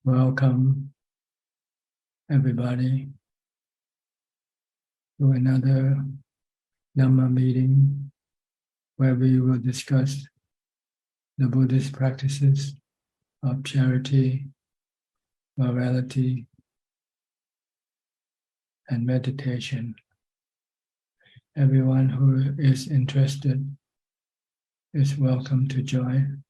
Welcome everybody to another Dhamma meeting where we will discuss the Buddhist practices of charity, morality, and meditation. Everyone who is interested is welcome to join.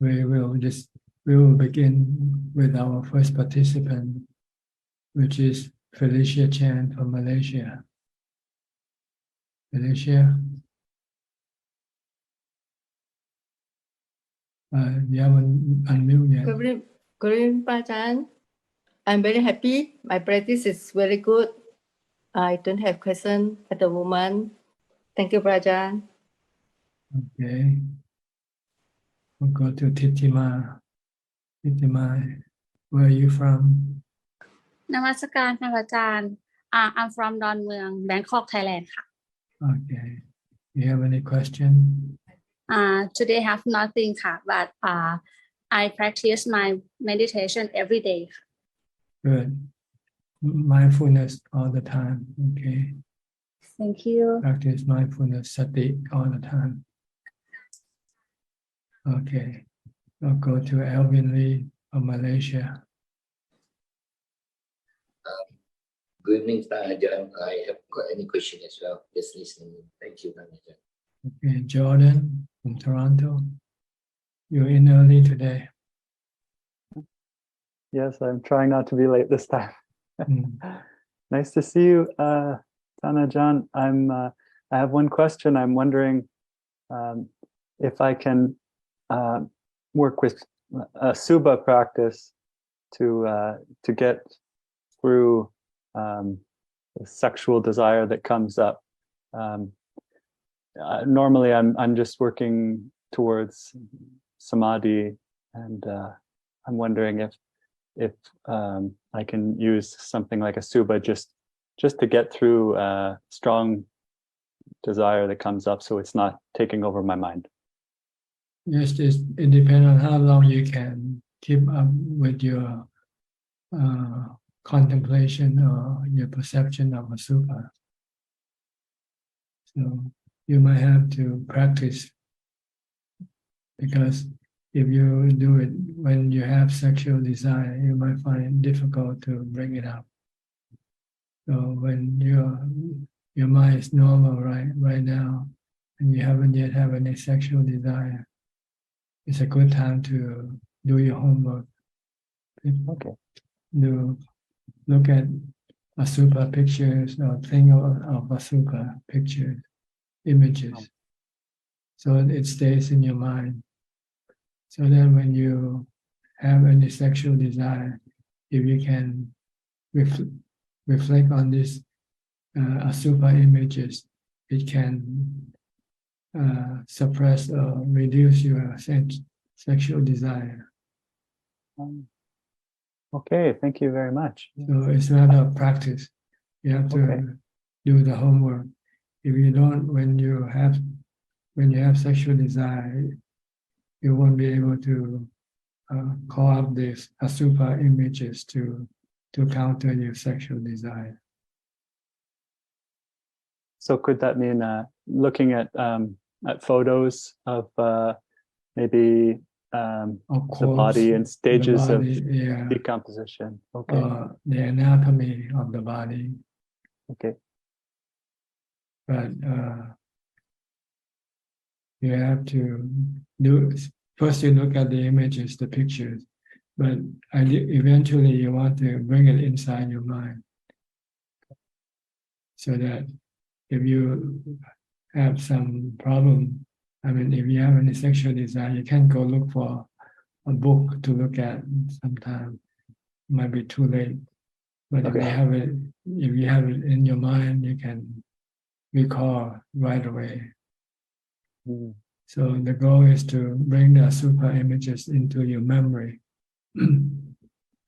We will begin with our first participant, which is Felicia Chan from Malaysia. Felicia, you haven't unmute yet. Good evening, Ajahn. I'm very happy. My practice is very good. I don't have question at the moment. Thank you, Ajahn. Okay. We'll go to Titima. Titima, where are you from? นมัสการค่ะอาจารย์ I'm from ดอนเมือง Bangkok Thailand ค่ะ Okay. You have any question? Today have nothing ค่ะ but I practice my meditation every day ค่ะ Good. Mindfulness all the time. Okay. Thank you Practice mindfulness, sati all the time. Okay. We'll go to Alvin Lee of Malaysia. Good evening, Ajahn. I have got any question as well. Just listening. Thank you, Ajahn. Okay, Jordan from Toronto. You're in early today. Yes, I'm trying not to be late this time. Nice to see you, Ajahn. I have one question. I'm wondering if I can work with a Subha practice to get through the sexual desire that comes up. Normally, I'm just working towards samadhi, and I'm wondering if I can use something like a Subha just to get through strong desire that comes up, so it's not taking over my mind. Yes, it depends on how long you can keep up with your contemplation or your perception of a Subha. So you might have to practice, because if you do it when you have sexual desire, you might find it difficult to bring it up. So when your mind is normal right now, and you haven't yet have any sexual desire, it's a good time to do your homework. Okay. Look at Asubha pictures or think of Asubha pictures, images, so it stays in your mind. So that when you have any sexual desire, if you can reflect on these Asubha images, it can suppress or reduce your sexual desire. Okay, thank you very much. So it's not a practice. You have to do the homework. If you don't, when you have sexual desire, you won't be able to call up these Asubha images to counter your sexual desire. So could that mean looking at photos of maybe the body and stages of decomposition? Okay. The anatomy of the body. Okay. But you have to first you look at the images, the pictures, but eventually you want to bring it inside your mind, so that if you have some problem, if you have any sexual desire, you can't go look for a book to look at. Sometimes it might be too late. But if you have it if you have it in your mind, you can recall right away. Mm. So the goal is to bring the super images into your memory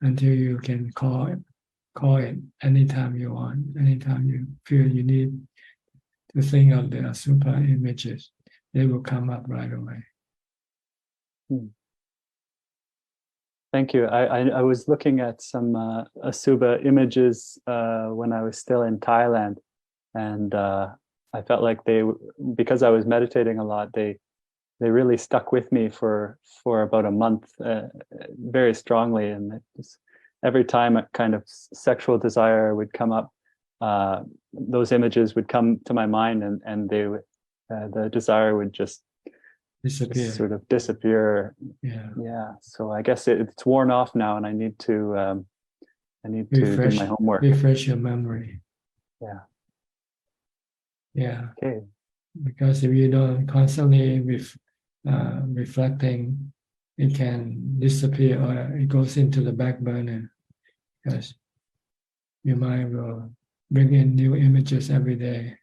until you can call it anytime you want, anytime you feel you need to think of the super images, they will come up right away. Mm. Thank you. I was looking at some Asubha images when I was still in Thailand, and I felt like because I was meditating a lot, they really stuck with me for about a month, very strongly. And it was, every time a kind of sexual desire would come up, those images would come to my mind, and they would, the desire would just Disappear. sort of disappear. Yeah. So I guess it's worn off now, and I need to do my homework. Refresh your memory. Yeah. Okay. Because if you don't constantly reflecting, it can disappear or it goes into the back burner, because your mind will bring in new images every day.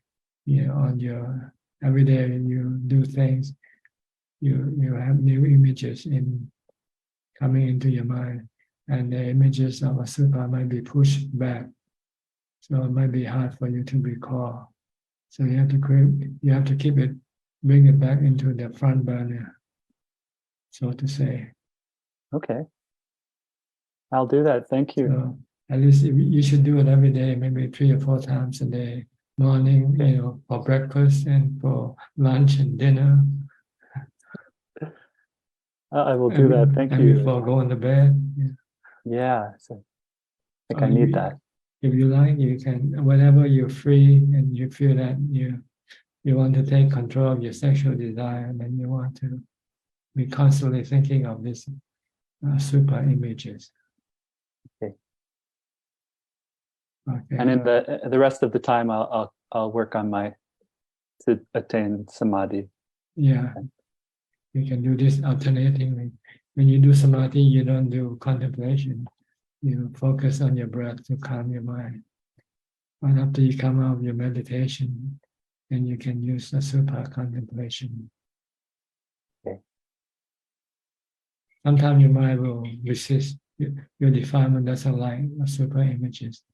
Every day you do things, you have new images coming into your mind, and the images of Asubha might be pushed back, so it might be hard for you to recall. So you have to keep it, bring it back into the front burner, so to say. Okay. I'll do that. Thank you. So at least you should do it every day, maybe 3 or 4 times a day. Morning, for breakfast and for lunch and dinner. I will do that. Thank you. Before going to bed. Yeah. So I think I need that. If you like, you can, whenever you're free and you feel that you want to take control of your sexual desire, and then you want to be constantly thinking of these super images. Okay. Okay. And in the rest of the time, I'll work on to attain samadhi. Yeah, you can do this alternatingly. When you do samadhi, you don't do contemplation. You focus on your breath to calm your mind. And after you come out of your meditation, then you can use a super contemplation. Okay. Sometimes your mind will resist. Your defilement doesn't like super images.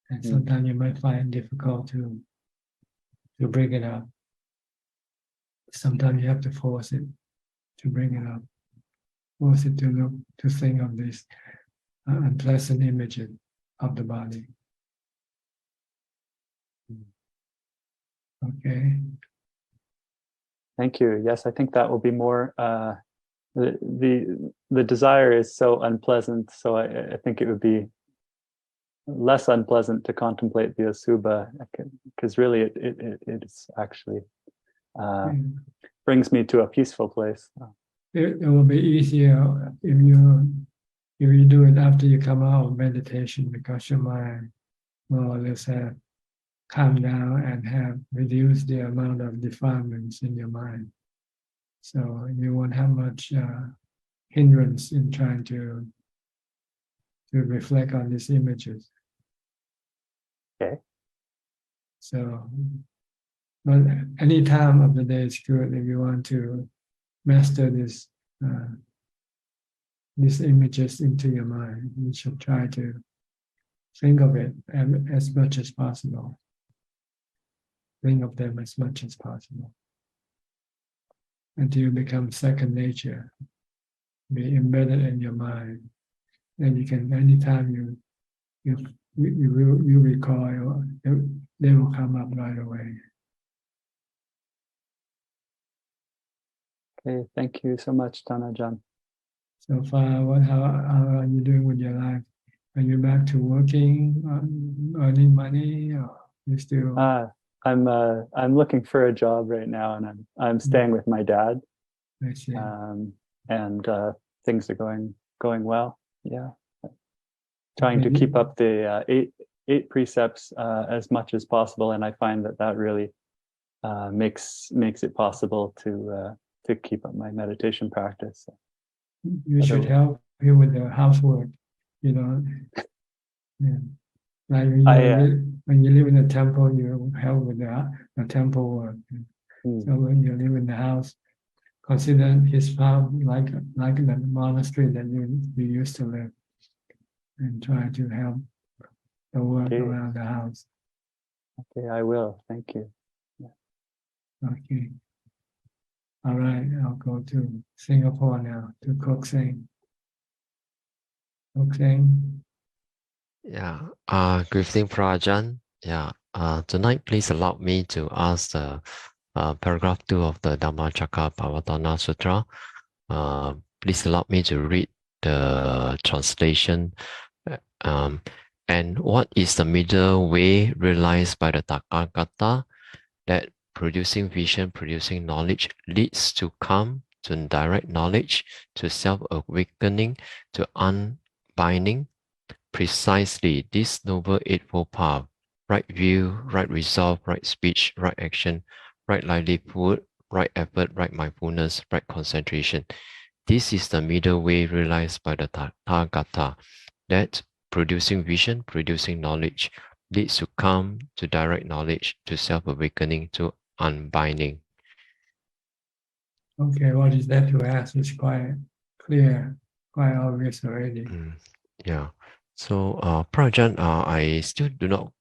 And sometimes you might find it difficult to bring it up. Sometimes you have to force it to bring it up. Force it to think of this unpleasant images of the body. Okay. Thank you. Yes, I think that will be more. The desire is so unpleasant, so I think it would be less unpleasant to contemplate the Asubha, because really it's actually brings me to a peaceful place. It will be easier if you do it after you come out of meditation, because your mind more or less have calmed down and have reduced the amount of defilements in your mind. So you won't have much hindrance in trying to reflect on these images. Okay. So, but any time of the day is good if you want to master these images into your mind. You should try to think of it as much as possible. Think of them as much as possible until you become second nature, be embedded in your mind. And you can, anytime you recall, they will come up right away. Okay, thank you so much, Ajahn. So far, how are you doing with your life? Are you back to working, earning money, or you still? I'm looking for a job right now, and I'm staying with my dad. I see. And things are going well. Yeah, trying to keep up the eight precepts as much as possible, and I find that really makes it possible to keep up my meditation practice. You should help him with the housework, Yeah. Like when you live in a temple, you help with the temple work. So when you live in the house, consider his farm like the monastery that you used to live, and try to help the work around the house. Okay, I will. Thank you. Okay. All right, I'll go to Singapore now, to Kok Seng. Kok Seng. Yeah. Good evening, Prajan. Yeah. Tonight, please allow me to ask the paragraph 2 of the Dhammacakkappavattana Sutra. Please allow me to read the translation. And what is the middle way realized by the Tathagata that producing vision, producing knowledge leads to calm, to direct knowledge, to self-awakening, to unbinding? Precisely this noble eightfold path, right view, right resolve, right speech, right action, right livelihood, right effort, right mindfulness, right concentration. This is the middle way realized by the Tathagata, that producing vision, producing knowledge, leads to calm, to direct knowledge, to self-awakening, to unbinding. Okay, what is that to ask? It's quite clear, quite obvious already. Yeah. So, Prajan, I still do not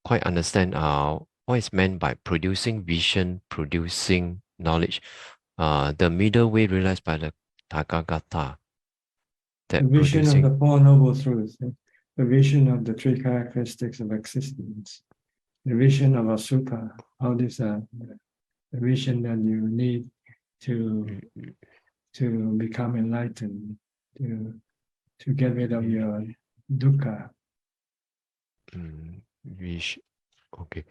quite understand what is meant by producing vision, producing knowledge. The middle way realized by the Tathagata. The vision of the Four Noble Truths, the vision of the three characteristics of existence, the vision of Asupa, how this the vision that you need to become enlightened, to get rid of your dukkha. Vision. Okay.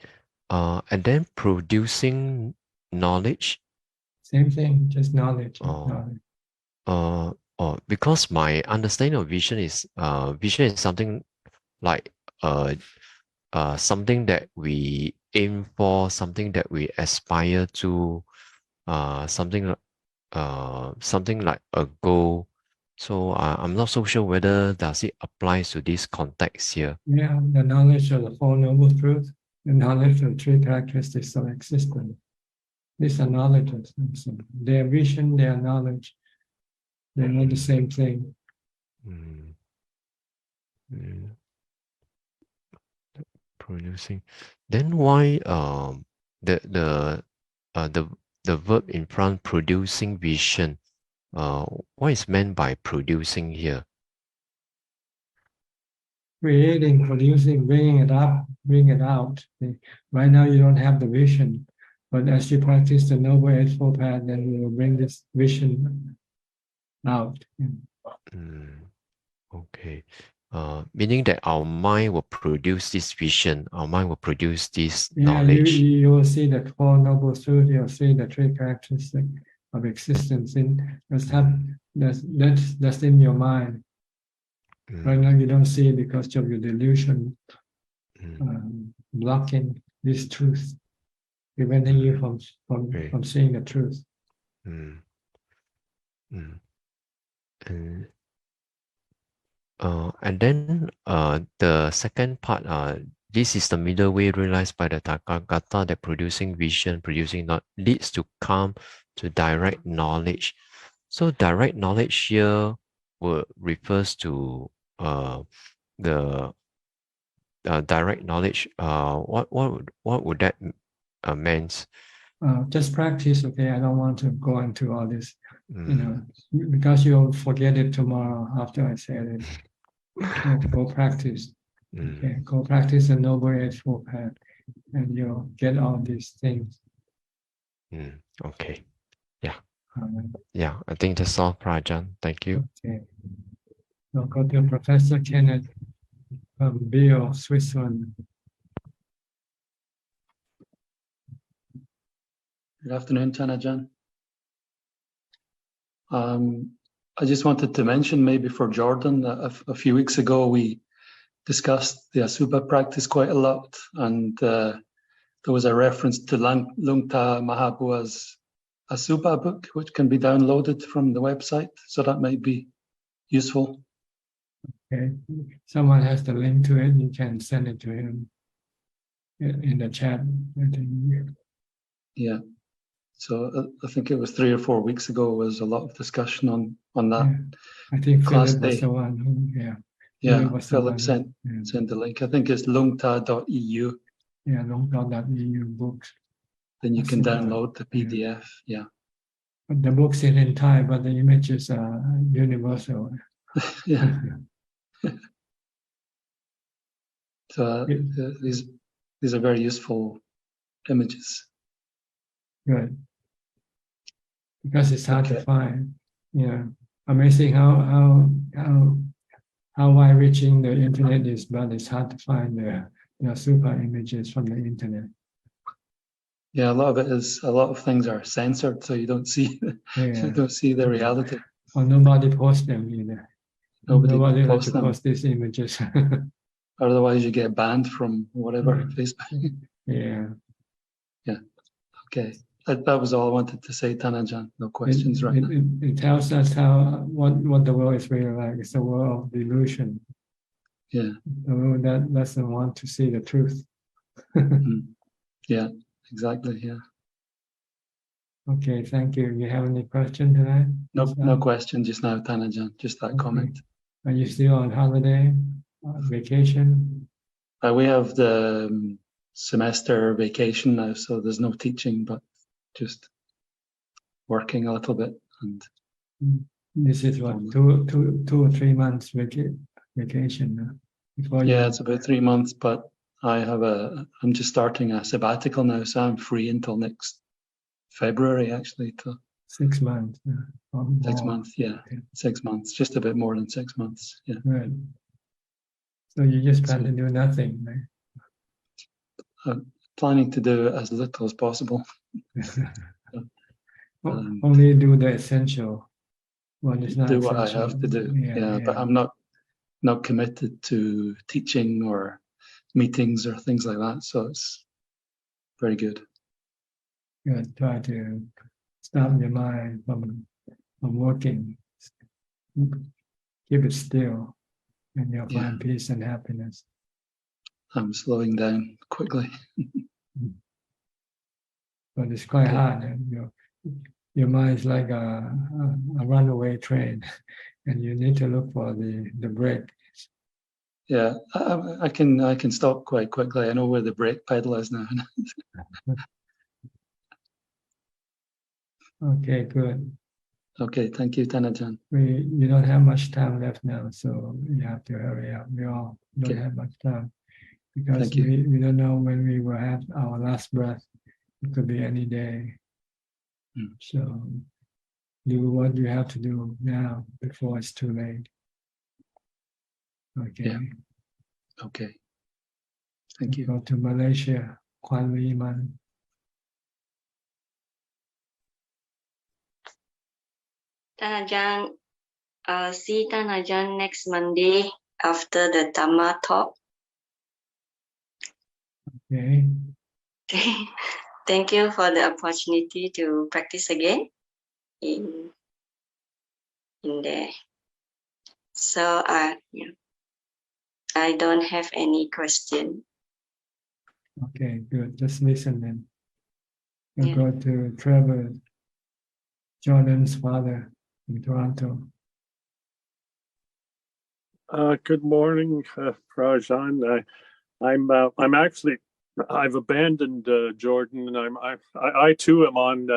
And then producing knowledge. Same thing, just knowledge. Because my understanding of vision is something like something that we aim for, something that we aspire to, something like a goal. So I'm not so sure whether does it applies to this context here. Yeah, the knowledge of the Four Noble Truths, the knowledge of the three characteristics of existence. These are knowledges. Their vision, their knowledge, they're not the same thing. Producing. Then why the verb in front, producing vision? What is meant by producing here? Creating, producing, bringing it up, bring it out. Right now you don't have the vision, but as you practice the Noble Eightfold Path, then you will bring this vision out. Okay. Meaning that our mind will produce this vision, our mind will produce this knowledge. You will see the Four Noble Truths, you'll see the three characteristics of existence that's in your mind. Right now you don't see it because of your delusion blocking this truth, preventing you from seeing the truth. And then the second part, this is the middle way realized by the Tathagata, that producing vision, producing not leads to calm, to direct knowledge. So direct knowledge here refers to the direct knowledge. What would that means? Just practice, okay? I don't want to go into all this, because you'll forget it tomorrow after I said it. Go practice. Okay, go practice the Noble Eightfold Path, and you'll get all these things. Okay. Yeah. Yeah, I think that's all, Prajan. Thank you. Okay. We'll go to Professor Kenneth from Bio, Switzerland. Good afternoon, Ajahn. I just wanted to mention, maybe for Jordan, that a few weeks ago we discussed the Asupa practice quite a lot, and there was a reference to Lungta Mahabua's Asupa book, which can be downloaded from the website, so that might be useful. Okay, someone has the link to it. You can send it to him in the chat. I think. Yeah. So I think it was 3 or 4 weeks ago was a lot of discussion on that. Yeah. I think Class Philip was day. the one who, yeah. Yeah, Philip sent the link. I think it's lungta.eu. Yeah, longta.eu books. Then you That's can the one. download the PDF. Yeah. But the book's in Thai, but the images are universal. Yeah. So Yeah. these are very useful images. Good. Because it's hard to Okay. find. Yeah. Amazing how wide-reaching the internet is, but it's hard to find the super images from the internet. Yeah, a lot of things are censored, so you don't see Yeah. you don't see the reality. Or nobody posts them either. Nobody likes posts to them. post these images. Otherwise, you get banned from whatever Facebook. Yeah. Yeah. Okay. That was all I wanted to say, Tanajan. No questions right now. It tells us what the world is really like. It's a world of delusion. Yeah. The world that doesn't want to see the truth. Yeah, exactly. Yeah. Okay, thank you. You have any question tonight? No question just now, Tanajan. Just that comment. Are you still on holiday, vacation? We have the semester vacation now, so there's no teaching, but just working a little bit. And this is what 2 or 3 months vacation before you. Yeah, it's about 3 months, but I'm just starting a sabbatical now, so I'm free until next February, actually. 6 months. 6 months, yeah. Okay. 6 months, just a bit more than 6 months, yeah. Right. So you just plan to do nothing, right? I'm planning to do as little as possible. Only do the essential. What is not do essential. what I have to do. Yeah. But I'm not committed to teaching or meetings or things like that. So it's very good. Good. Try to stop your mind from working. Keep it still, and you'll find peace and happiness. I'm slowing down quickly. But it's quite hard. And your mind is like a runaway train, and you need to look for the brake. Yeah, I can stop quite quickly. I know where the brake pedal is now. Okay, good. Okay, thank you, Tanajan. You don't have much time left now, so you have to hurry up. We all don't have much time because we don't know when we will have our last breath. It could be any day. So do what you have to do now before it's too late. Okay. Yeah. Okay. Thank you. Go to Malaysia, Kwan Lee Man. Tanajan, see Tanajan next Monday after the Dhamma talk. Okay. Thank you for the opportunity to practice again in there. So I don't have any question. Okay, good. Just listen then. We'll go to Trevor, Jordan's father in Toronto. Good morning, Prajan. I'm actually I've abandoned Jordan, and I too am on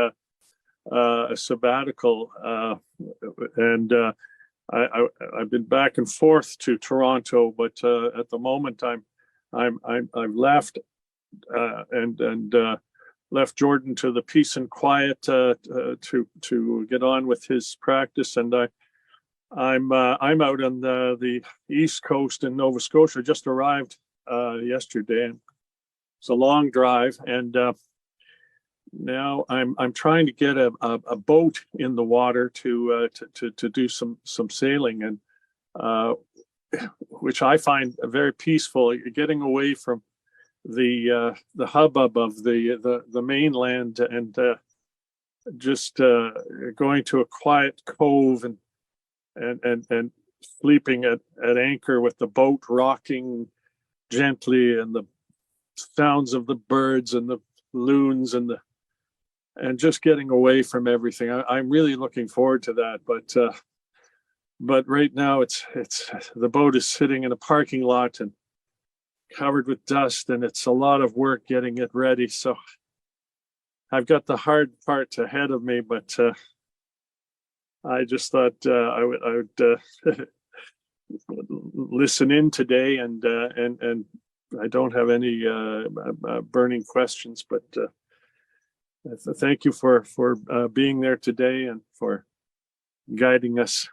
a sabbatical, and I've been back and forth to Toronto, but at the moment I've left and left Jordan to the peace and quiet to get on with his practice, and I'm out on the East Coast in Nova Scotia. Just arrived yesterday. It's a long drive, and now I'm trying to get a boat in the water to do some sailing, and which I find very peaceful, getting away from the hubbub of the mainland, and just going to a quiet cove and sleeping at anchor with the boat rocking gently, and the sounds of the birds and the loons and just getting away from everything. I'm really looking forward to that. But right now it's the boat is sitting in a parking lot and covered with dust, and it's a lot of work getting it ready. So I've got the hard part ahead of me, but I just thought I would listen in today, and I don't have any burning questions, but thank you for being there today and for guiding us.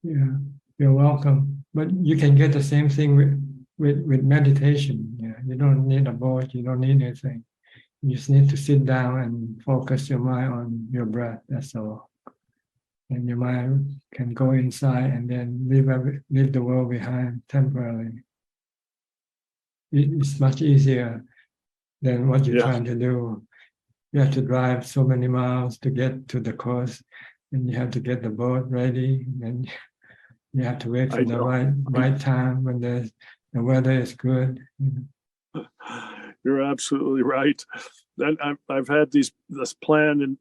Yeah, you're welcome. But you can get the same thing with meditation. Yeah, you don't need a board. You don't need anything. You just need to sit down and focus your mind on your breath. That's all. And your mind can go inside and then leave the world behind temporarily. It's much easier than what you're trying to do. You have to drive so many miles to get to the coast, and you have to get the boat ready, and you have to wait for the right time when the weather is good. You're absolutely right. And I've had this plan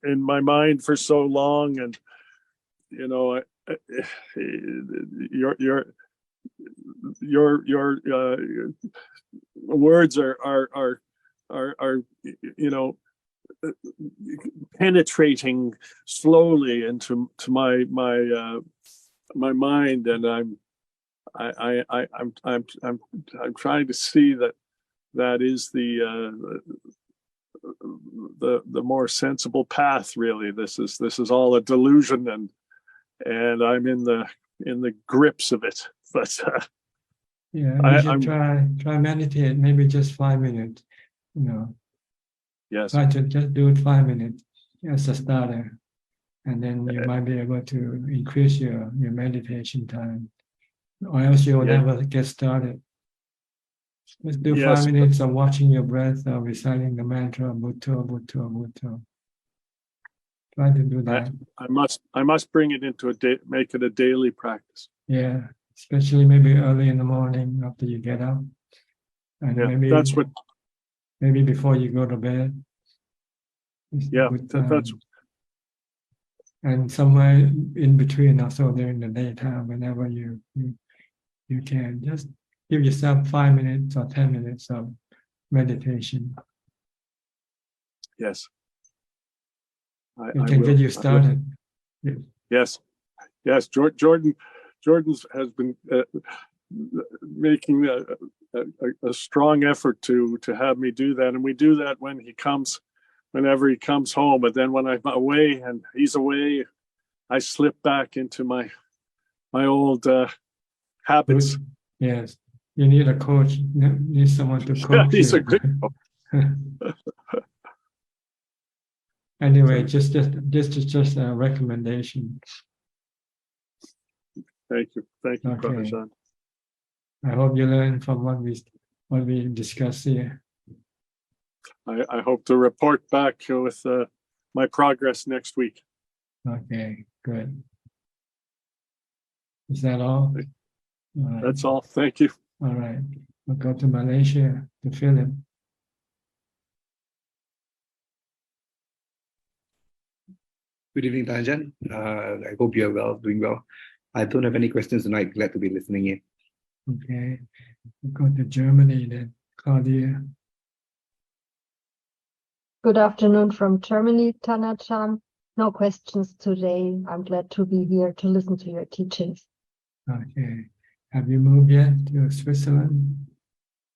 in my mind for so long, and your words are penetrating slowly into my mind, and I'm trying to see that is the more sensible path. Really, this is all a delusion, and I'm in the grips of it. But you should try meditate, maybe just 5 minutes. Yes. Try to just do it 5 minutes as a starter, and then you might be able to increase your meditation time, or else you'll never get started. Let's do 5 minutes of watching your breath or reciting the mantra Bhutto, Bhutto, Bhutto. Try to do that. I must bring it into make it a daily practice. Yeah, especially maybe early in the morning after you get up, and maybe before you go to bed. And somewhere in between, also during the daytime, whenever you can, just give yourself 5 minutes or 10 minutes of meditation. Yes. It can get you started. Yes. Jordan has been making a strong effort to have me do that, and we do that whenever he comes home. But then when I'm away and he's away, I slip back into my old habits. Yes, you need a coach. You need someone to coach he's you. a good coach. Anyway, just a recommendation. Thank you, Okay. Ajahn. I hope you learn from what we discuss here. I hope to report back with my progress next week. Okay, good. Is that all? That's all. Thank you. All right. We'll go to Malaysia, to Philip. Good evening, Ajahn. I hope you are well, doing well. I don't have any questions tonight. Glad to be listening in. Okay. We'll go to Germany then. Claudia. Good afternoon from Germany, Tanachan. No questions today. I'm glad to be here to listen to your teachings. Okay. Have you moved yet to Switzerland?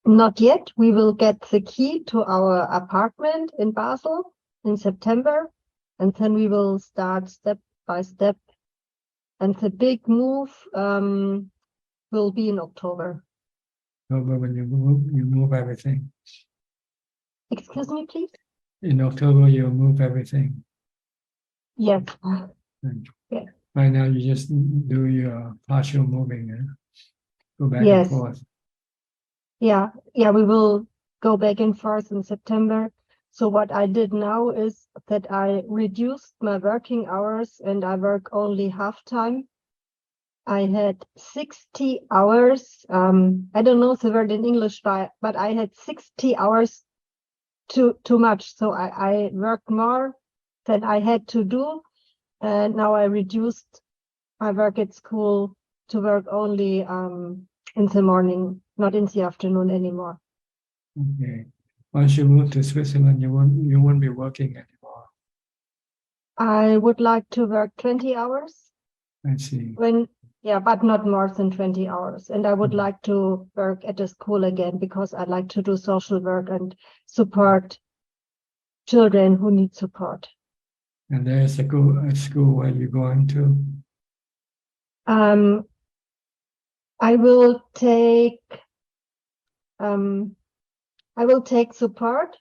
Not yet. We will get the key to our apartment in Basel in September, and then we will start step by step. And the big move will be in October. October, when you move everything. Excuse me, please? In October, you'll move everything. Yes. Yeah. Right now, you just do your partial moving. Go back and forth. Yeah, we will go back and forth in September. So what I did now is that I reduced my working hours and I work only half time. I had 60 hours. I don't know the word in English, but I had 60 hours too much. So I worked more than I had to do. And now I reduced my work at school to work only in the morning, not in the afternoon anymore. Okay. Once you move to Switzerland, you won't be working anymore. I would like to work 20 hours. I see. But not more than 20 hours. And I would like to work at a school again because I like to do social work and support children who need support. And there's a school where you're going to? I will take support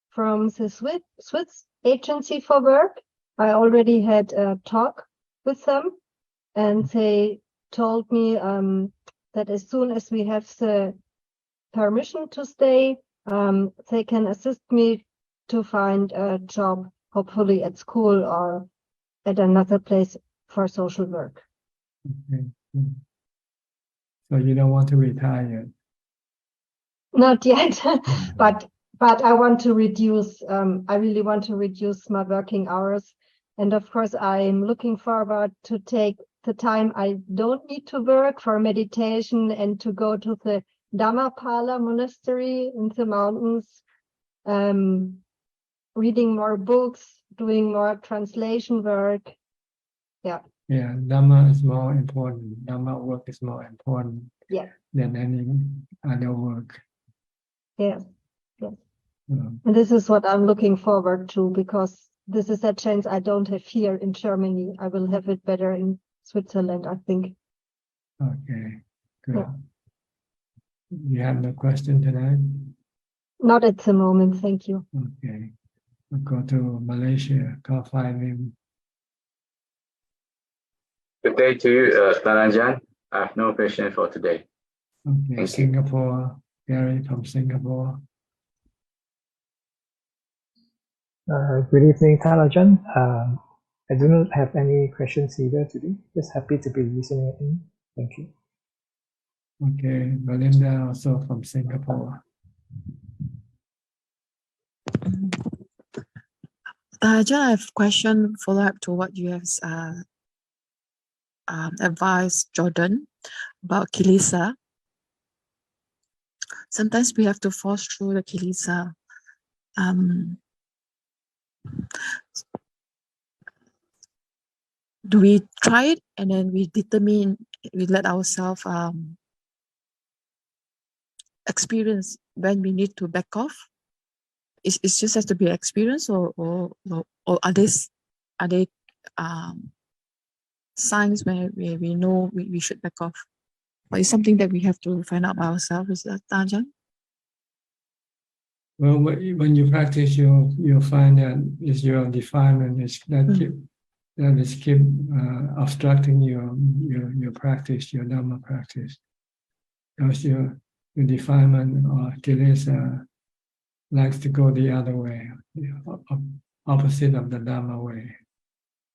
from the Swiss Agency for Work. I already had a talk with them, and they told me that as soon as we have the permission to stay, they can assist me to find a job, hopefully at school or at another place for social work. Okay. So you don't want to retire? Not yet, but I want to reduce. I really want to reduce my working hours, and of course, I'm looking forward to take the time I don't need to work for meditation and to go to the Dhamma monastery in the mountains, reading more books, doing more translation work. Yeah. Yeah, Dhamma is more important. Dhamma work is more important than any other work. Yes. And this is what I'm looking forward to, because this is a chance I don't have here in Germany. I will have it better in Switzerland, I think. Okay, good. Yeah. You have no question tonight? Not at the moment, thank you. Okay. We'll go to Malaysia, call 5 in. Good day to you, Ajahn. I have no question for today. Okay, Thank Singapore, Gary from Singapore. Good evening, Ajahn. I do not have any questions either today. Just happy to be listening in. Thank you. Okay, Belinda also from Singapore. Ajahn, I have a question follow up to what you have advised Jordan about kilesa. Sometimes we have to force through the kilesa. Do we try it and then we let ourselves experience when we need to back off? It just has to be experience, or are there signs where we know we should back off? But it's something that we have to find out by ourselves. Is that Ajahn? Well, when you practice, you'll find that it's your defilement that is keep obstructing your practice, your Dhamma practice. Because your defilement or kilesa likes to go the other way, opposite of the Dhamma way.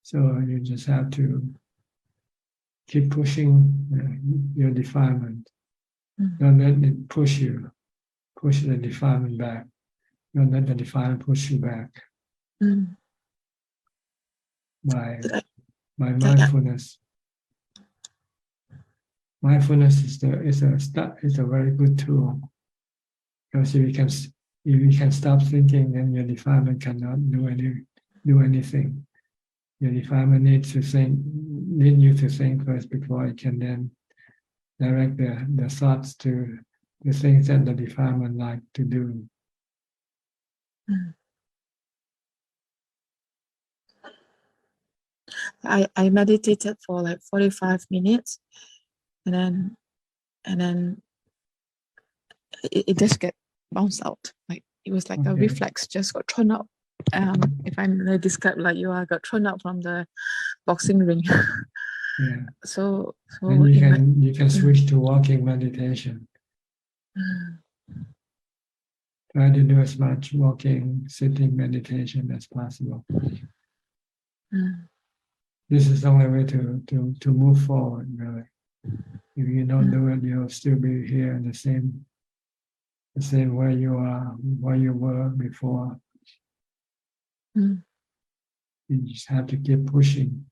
So you just have to keep pushing your defilement. Don't let it push the defilement back. Don't let the defilement push you back. By mindfulness. Mindfulness is a very good tool, because if you can stop thinking, then your defilement cannot do anything. Your defilement needs you to think first before it can then direct the thoughts to the things that the defilement like to do. I meditated for like 45 minutes, and then it just get bounced out. Like it was like a reflex, just got thrown out. If I'm gonna describe like I got thrown out from the boxing ring. Yeah. So and you can switch to walking meditation. Try to do as much walking, sitting meditation as possible. This is the only way to move forward, really. If you don't do it, you'll still be here in the same way you are, where you were before. Mm. You just have to keep pushing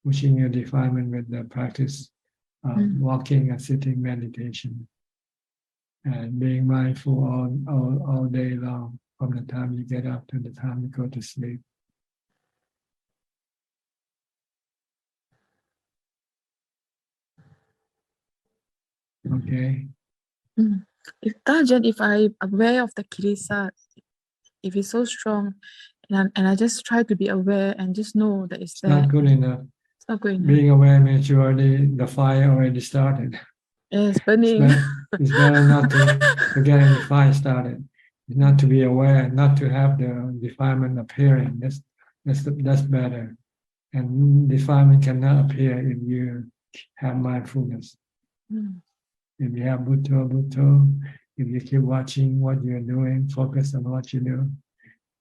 your defilement with the practice of walking and sitting meditation, and being mindful all day long, from the time you get up to the time you go to sleep. Okay. If I'm aware of the kilesa, if it's so strong, and I just try to be aware and just know that it's there. Not good enough. It's not good enough. Being aware means the fire already started. Yes, burning. It's better not to get any fire started. It's not to be aware, not to have the defilement appearing. That's better. And defilement cannot appear if you have mindfulness. If you have Bhutto, if you keep watching what you're doing, focus on what you do,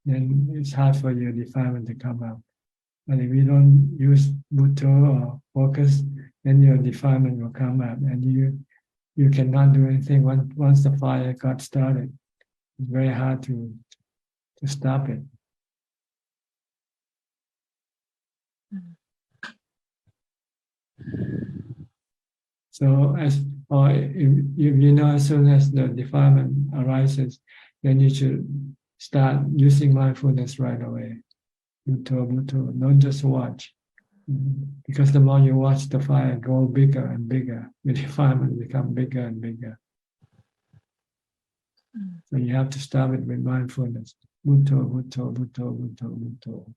then it's hard for your defilement to come out. But if you don't use Bhutto or focus, then your defilement will come out, and you cannot do anything once the fire got started. It's very hard to stop it. So if you know, as soon as the defilement arises, then you should start using mindfulness right away. Bhutto, don't just watch. Because the more you watch, the fire grow bigger and bigger. The defilement become bigger and bigger. So you have to start it with mindfulness. Bhutto, Bhutto, Bhutto, Bhutto, Bhutto.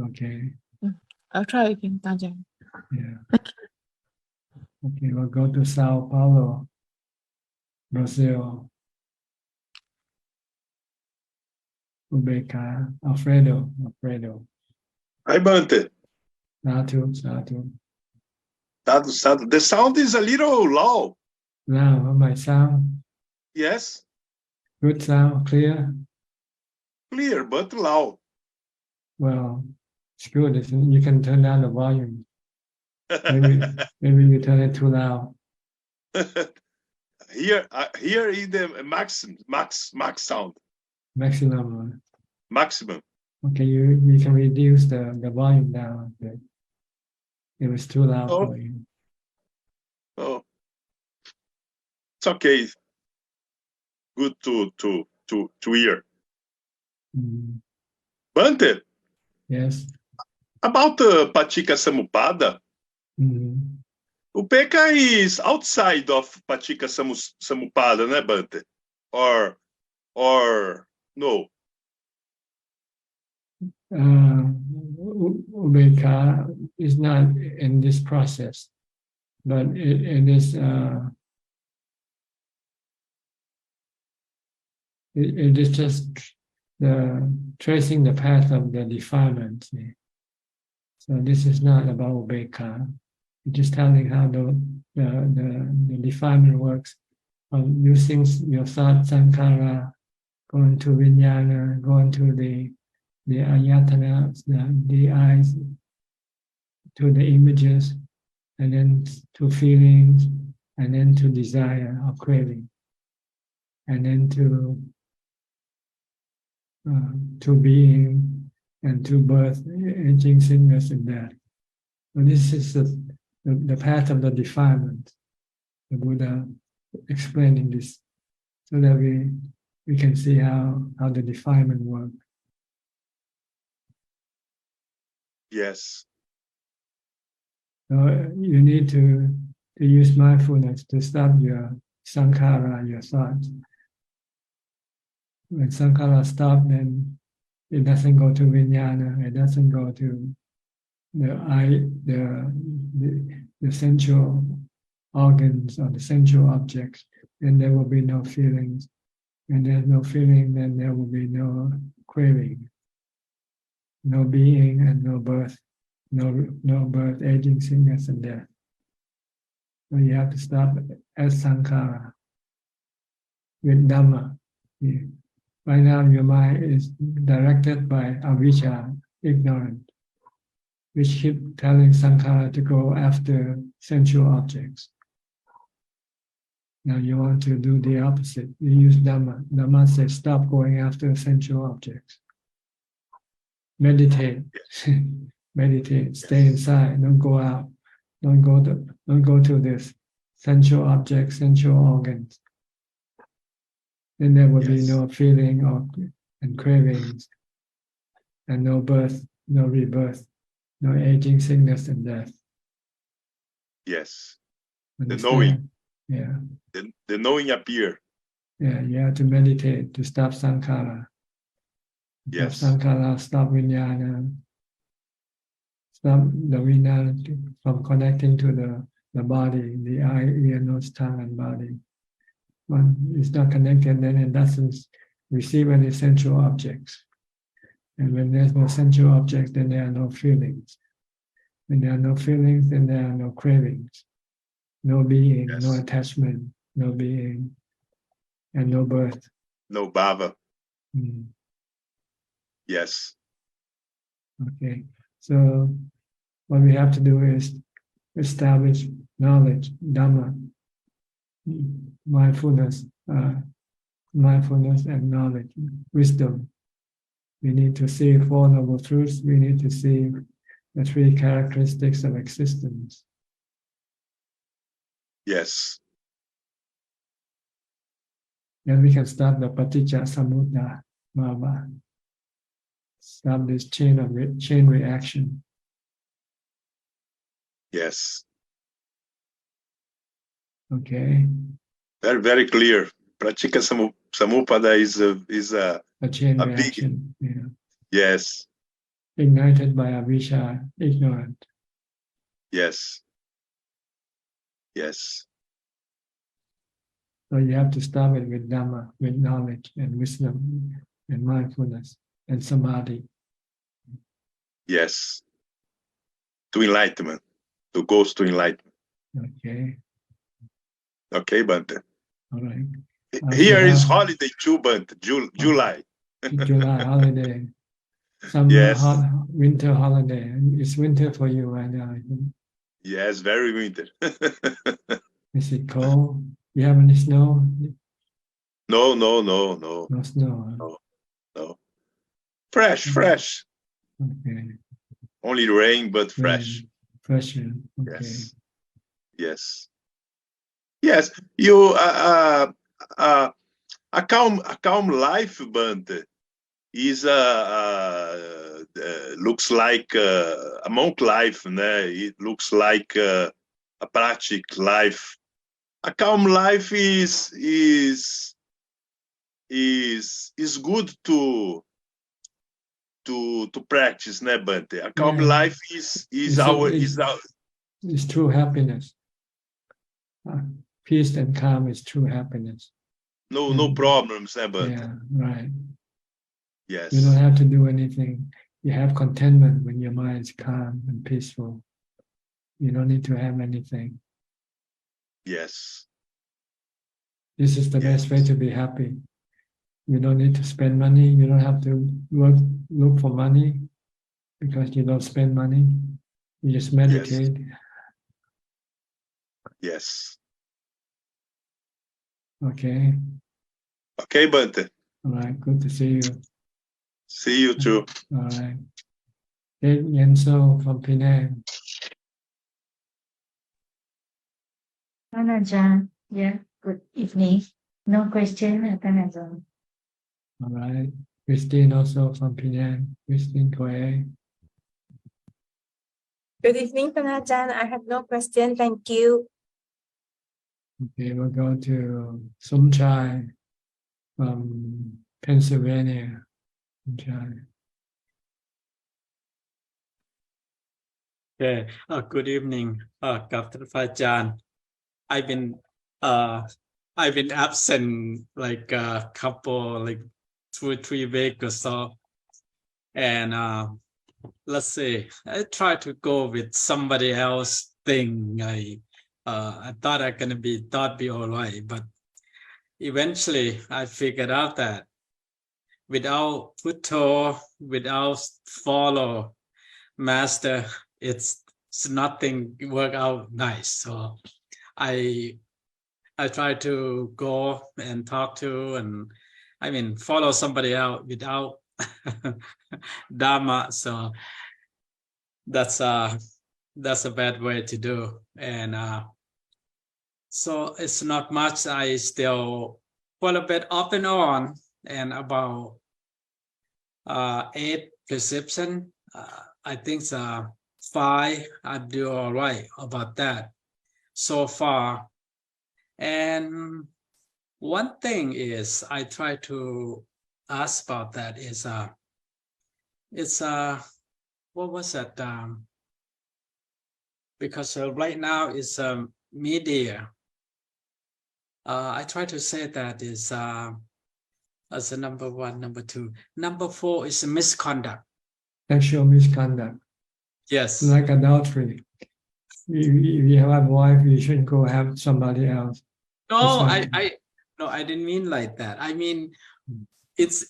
Okay. I'll try again, Ajahn. Yeah. Okay, we'll go to Sao Paulo, Brazil. Ubeka, Alfredo. Hi, Bante. Sadhu. The sound is a little low. Now, my sound? Yes. Good sound, clear? Clear, but loud. Well, it's good. You can turn down the volume. Maybe you turn it too loud. Here is the max sound. Maximum. Maximum. Okay, you can reduce the volume down a bit. It was too loud for you. Oh, it's okay. Good to hear. Bante. Yes. About Paticca Samuppada, Upeka is outside of Paticca Samuppada, né, Bante? Or no? Ubeka is not in this process, but it is. It is just tracing the path of the defilement. So this is not about Ubeka. It's just telling how the defilement works, of using your thought sankhara, going to vijnana, going to the ayatana, the eyes, to the images, and then to feelings, and then to desire or craving, and then to being, and to birth, aging, sickness, and death. So this is the path of the defilement. The Buddha explaining this, so that we can see how the defilement works. Yes. So you need to use mindfulness to stop your sankhara, your thoughts. When sankhara stops, then it doesn't go to vijnana, it doesn't go to the sensual organs or the sensual objects, then there will be no feelings. When there's no feeling, then there will be no craving, no being, and no birth, no birth, aging, sickness, and death. So you have to stop as sankhara with Dhamma. Right now, your mind is directed by avijja, ignorance. which keep telling Sankhara to go after sensual objects. Now you want to do the opposite. You use Dhamma. Dhamma says stop going after sensual objects. Meditate. Meditate. Stay inside. Don't go out. Don't go to this sensual objects, sensual organs. Then there will be no feeling and cravings, and no birth, no rebirth, no aging, sickness, and death. Yes. Understand? The knowing. Yeah. The knowing appear. Yeah, you have to meditate to stop sankhara. Yes. Stop sankhara, stop vinyana, stop the vinyana from connecting to the body, the eye, ear, nose, tongue, and body. When it's not connected, then it doesn't receive any sensual objects. And when there's no sensual objects, then there are no feelings. When there are no feelings, then there are no cravings, no being, no attachment, no being, and no birth. No bhava. Mm. Yes. Okay. So what we have to do is establish knowledge, Dhamma, mindfulness and knowledge, wisdom. We need to see Four Noble Truths. We need to see the three characteristics of existence. Yes. Then we can start the paticca samuppada bhava. Stop this chain reaction. Yes. Okay. Very, very clear. Pratika samuppada is a chain big, reaction. Yeah. yes. Ignited by avijja, ignorant. Yes. Yes. So you have to stop it with Dhamma, with knowledge and wisdom and mindfulness and samadhi. Yes. To enlightenment. To goes to enlightenment. Okay. Okay, Bante. All right. Here is holiday too, Bante. July. July holiday. Summer, yes. Winter holiday. It's winter for you right now, I think. Yes, very winter. Is it cold? You have any snow? No. No snow. Huh? No. Fresh. Okay. Only rain, but fresh. Fresh. Okay. Yes. You a calm life, Bante, is looks like a monk life, né? It looks like a practice life. A calm life is good to practice, né, Bante? A calm life is our. It's true happiness. Peace and calm is true happiness. No problems, né, Bante? Yeah, right. Yes. You don't have to do anything. You have contentment when your mind is calm and peaceful. You don't need to have anything. Yes. This is the best way to be happy. You don't need to spend money. You don't have to look for money because you don't spend money. You just meditate. Yes. Okay. Okay, Bante. All right. Good to see you. See you too. All right. Yenso from Penang. Ajahn, yeah, good evening. No question, Ajahn. All right. Christine also from Penang. Christine Koye. Good evening, Ajahn. I have no question. Thank you. Okay, we'll go to Suchart from Pennsylvania. Suchart. Okay. Good evening, Captain Ajahn. I've been absent like a couple, like 2 or 3 weeks or so, and let's say I try to go with somebody else thing. I thought I gonna be all right, but eventually I figured out that without Putto, without follow Master, it's nothing work out nice. So I try to go and talk to, and I mean follow somebody out without Dhamma. So that's a bad way to do. And so it's not much. I still quite a bit off and on, and about 8 perception. I think 5. I do all right about that so far. And one thing is I try to ask about that is it's what was that? Because right now it's media. I try to say that is as a number 1, number 2. Number 4 is misconduct. Sexual misconduct. Yes. Like adultery. If you have a wife, you shouldn't go have somebody else. No, I didn't mean like that. I mean, it's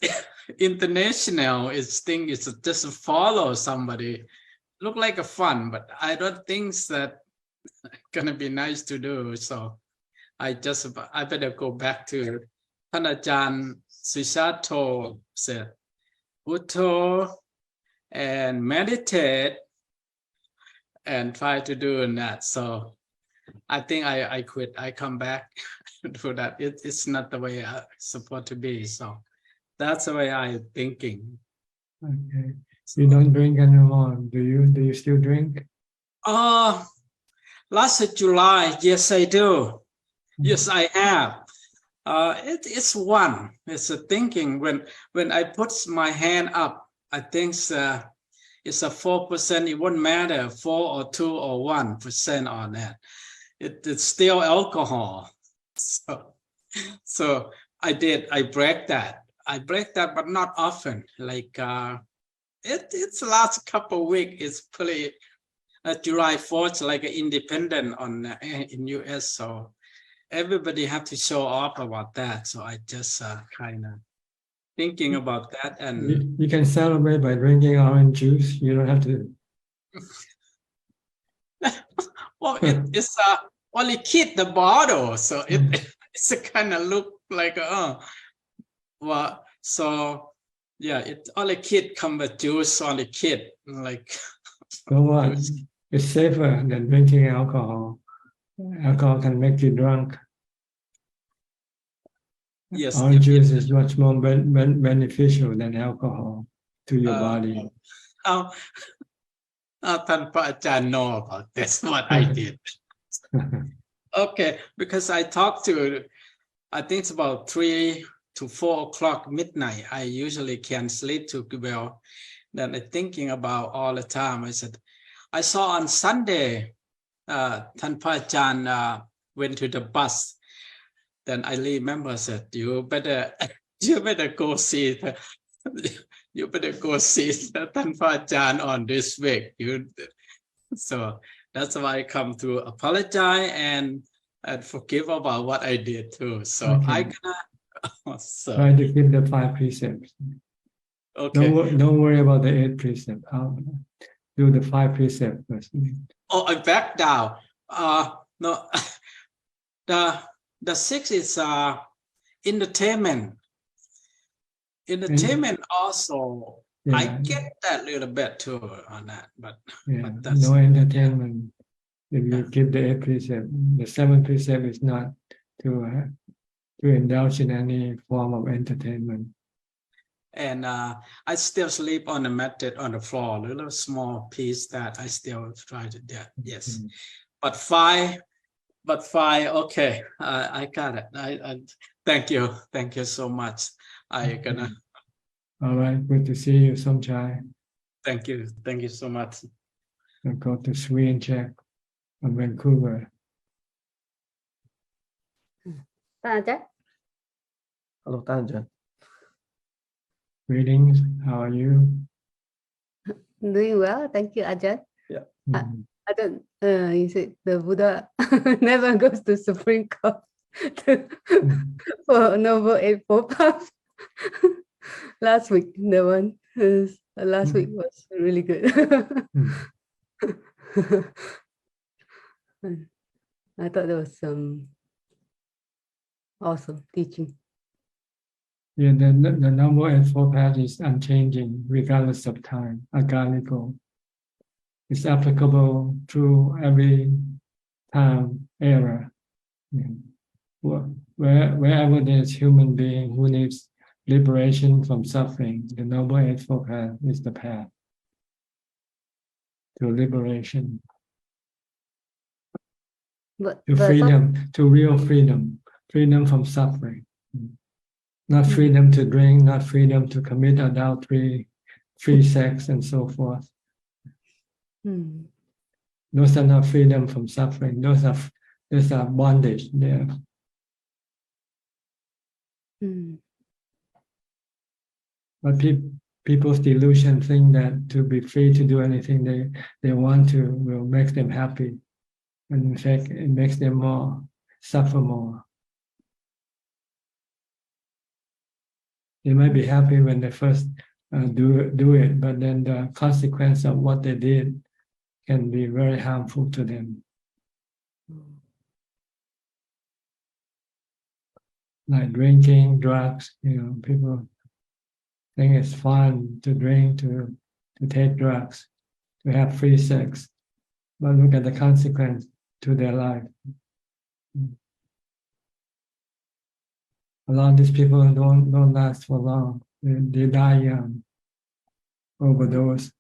international. It's thing. It's just follow somebody. Look like a fun, but I don't think that gonna be nice to do. So I better go back to Ajahn Suchart said, Utto and meditate and try to do that. So I think I quit. I come back to that. It's not the way I'm supposed to be. So that's the way I'm thinking. Okay. You don't drink anymore. Do you still drink? Last July, yes, I do. Yes, I have. It's one. It's a thinking when I put my hand up. I think it's a 4%. It won't matter 4 or 2 or 1% on that. It's still alcohol. So I break that. But not often. Like it's the last couple of weeks. It's pretty July 4th, like independent in US. So everybody have to show off about that. So I just kind of thinking about that. And you can celebrate by drinking orange juice. You don't have to. Well, it's only kid the bottle, so it's a kind of look like well, so yeah, it only kid come with juice, only kid like. So what? It's safer than drinking alcohol. Alcohol can make you drunk. Yes, orange juice is much more beneficial than alcohol to your body. How Ajahn know about this? What I did. Okay, because I talked to, I think it's about 3 to 4 o'clock midnight. I usually can't sleep too well. Then I'm thinking about all the time. I said, I saw on Sunday, Ajahn went to the bus. Then I remember, I said, you better go see you better go see Ajahn on this week. So that's why I come to apologize and forgive about what I did too. So okay. Try to keep the 5 precepts. Okay. Don't worry about the 8 precepts. Do the 5 precepts first. Oh, I back down. No, the 6 is entertainment. Entertainment also. Yeah. I get that little bit too on that, but that's no entertainment. If you keep the 8 precept, the 7th precept is not to indulge in any form of entertainment. And I still sleep on the mat on the floor, a little small piece that I still try to do. Yes, mm-hmm. But 5. Okay, I got it. I thank you so much. I gonna. All right, good to see you, Somchai. Thank you so much. I'll go to Sweden, Czech, from Vancouver. Ajahn. Hello, Ajahn. Greetings. How are you? Doing well, thank you, Ajahn. Yeah. Ajahn, you said the Buddha never goes to Supreme Court for Noble 8 path. Last week, the one last week was really good. I thought there was some awesome teaching. Yeah, the Noble Eightfold Path is unchanging regardless of time, agarnical. It's applicable through every time, era. Yeah. Wherever there's human being who needs liberation from suffering, the Noble Eightfold Path is the path to liberation, to freedom, to real freedom, freedom from suffering. Not freedom to drink, not freedom to commit adultery, free sex, and so forth. Those are not freedom from suffering. Those are bondage there. But people's delusion think that to be free to do anything they want to will make them happy. And in fact, it makes them suffer more. They might be happy when they first do it, but then the consequence of what they did can be very harmful to them. Like drinking, drugs, people think it's fun to drink, to take drugs, to have free sex. But look at the consequence to their life. A lot of these people don't last for long. They die young, overdose.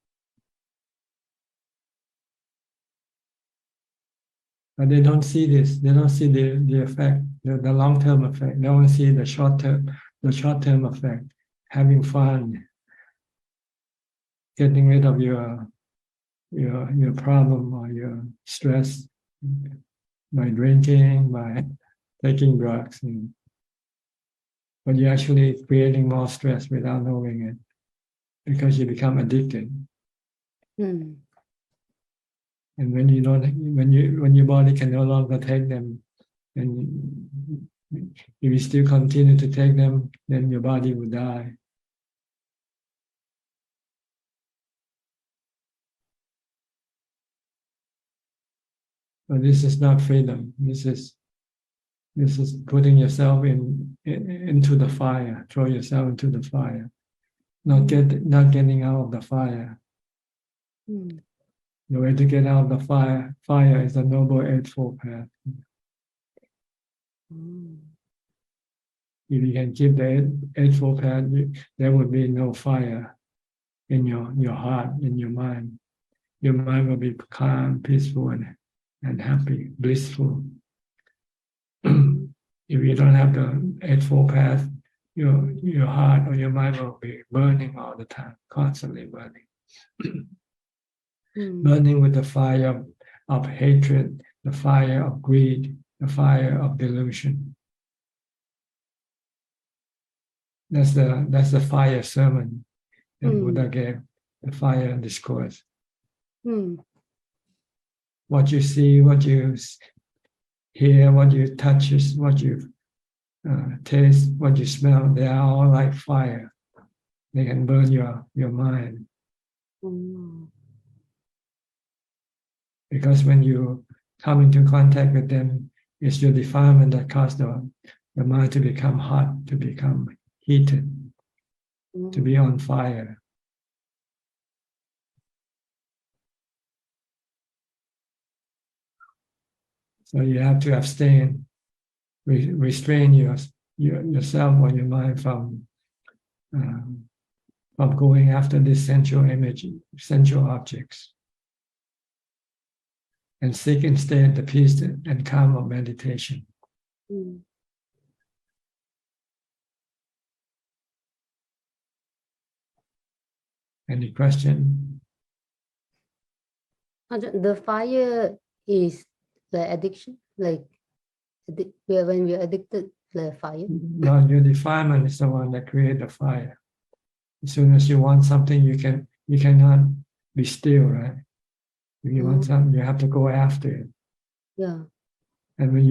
But they don't see this. They don't see the effect, the long-term effect. They only see the short-term effect. Having fun, getting rid of your problem or your stress by drinking, by taking drugs. But you're actually creating more stress without knowing it, because you become addicted. And when your body can no longer take them, and if you still continue to take them, then your body will die. But this is not freedom. This is putting yourself into the fire. Throw yourself into the fire. Not getting out of the fire. The way to get out of the fire is the Noble Eightfold Path. If you can keep the Eightfold Path, there would be no fire in your heart, in your mind. Your mind will be calm, peaceful, and happy, blissful. If you don't have the Eightfold Path, your heart or your mind will be burning all the time, constantly burning. Burning with the fire of hatred, the fire of greed, the fire of delusion. That's the fire sermon that Buddha gave, the fire discourse. What you see, what you hear, what you touch, what you taste, what you smell, they are all like fire. They can burn your mind. Because when you come into contact with them, it's your defilement that causes the mind to become hot, to become heated, to be on fire. So you have to abstain, restrain yourself or your mind from going after these sensual objects. And seek instead the peace and calm of meditation. Any question? The fire is the addiction, like when we're addicted, the fire. No, your defilement is the one that creates the fire. As soon as you want something, you cannot be still, right? If you want something, you have to go after it. Yeah. And when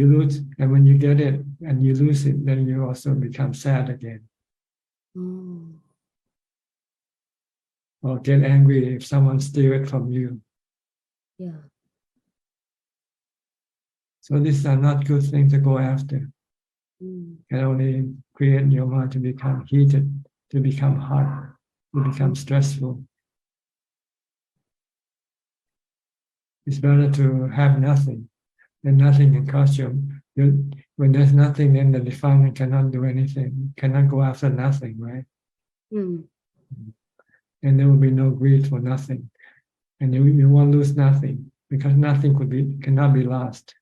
you get it and you lose it, then you also become sad again. Or get angry if someone steals it from you. Yeah. So these are not good things to go after. Can only create your mind to become heated, to become hot, to become stressful. It's better to have nothing, and nothing can cause you. When there's nothing, then the defilement cannot do anything, cannot go after nothing, right? And there will be no greed for nothing, and you won't lose nothing because nothing cannot be lost.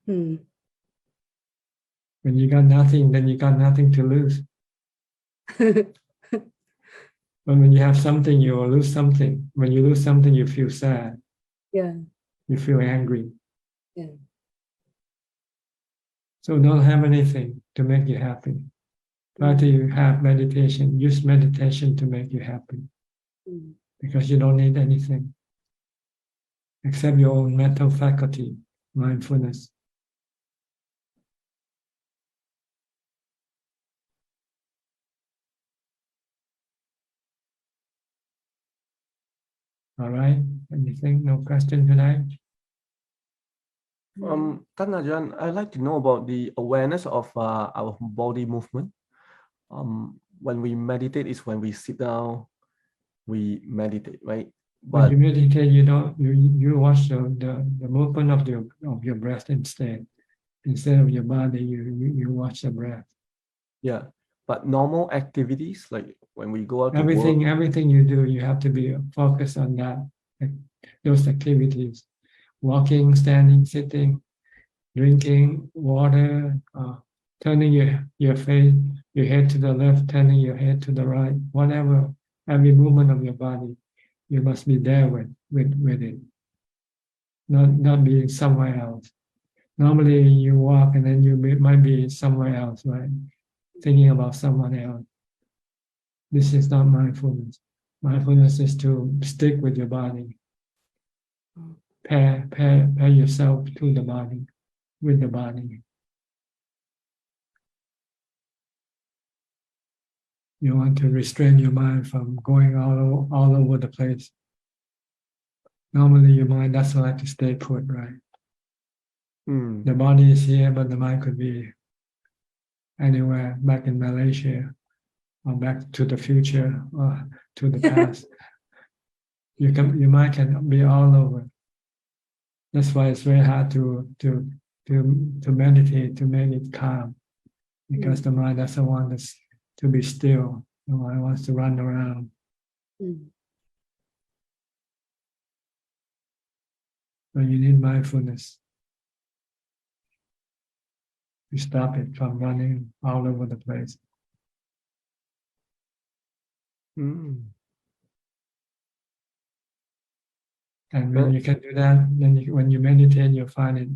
When you got nothing, then you got nothing to lose. But when you have something, you will lose something. When you lose something, you feel sad. Yeah. You feel angry. Yeah. So don't have anything to make you happy. Try to have meditation. Use meditation to make you happy. Because you don't need anything except your own mental faculty, mindfulness. All right. Anything? No question tonight? Ajahn, I'd like to know about the awareness of our body movement. When we meditate is when we sit down, we meditate, right? When you meditate, you watch the movement of your breath instead of your body. You watch the breath. Yeah, but normal activities like when we go out to Everything you do, you have to be focused on that. Those activities: walking, standing, sitting, drinking water, turning your head to the left, turning your head to the right. Whatever, every movement of your body, you must be there with it, not being somewhere else. Normally you walk and then might be somewhere else, right? Thinking about someone else. This is not mindfulness. Mindfulness is to stick with your body. Pair yourself to the body, with the body. You want to restrain your mind from going all over the place. Normally your mind doesn't like to stay put, right? The body is here, but the mind could be anywhere, back in Malaysia, or back to the future, or to the past. Your mind can be all over. That's why it's very hard to meditate, to make it calm, because the mind doesn't want us to be still. The mind wants to run around. So you need mindfulness to stop it from running all over the place. And when you can do that, then when you meditate, you'll find it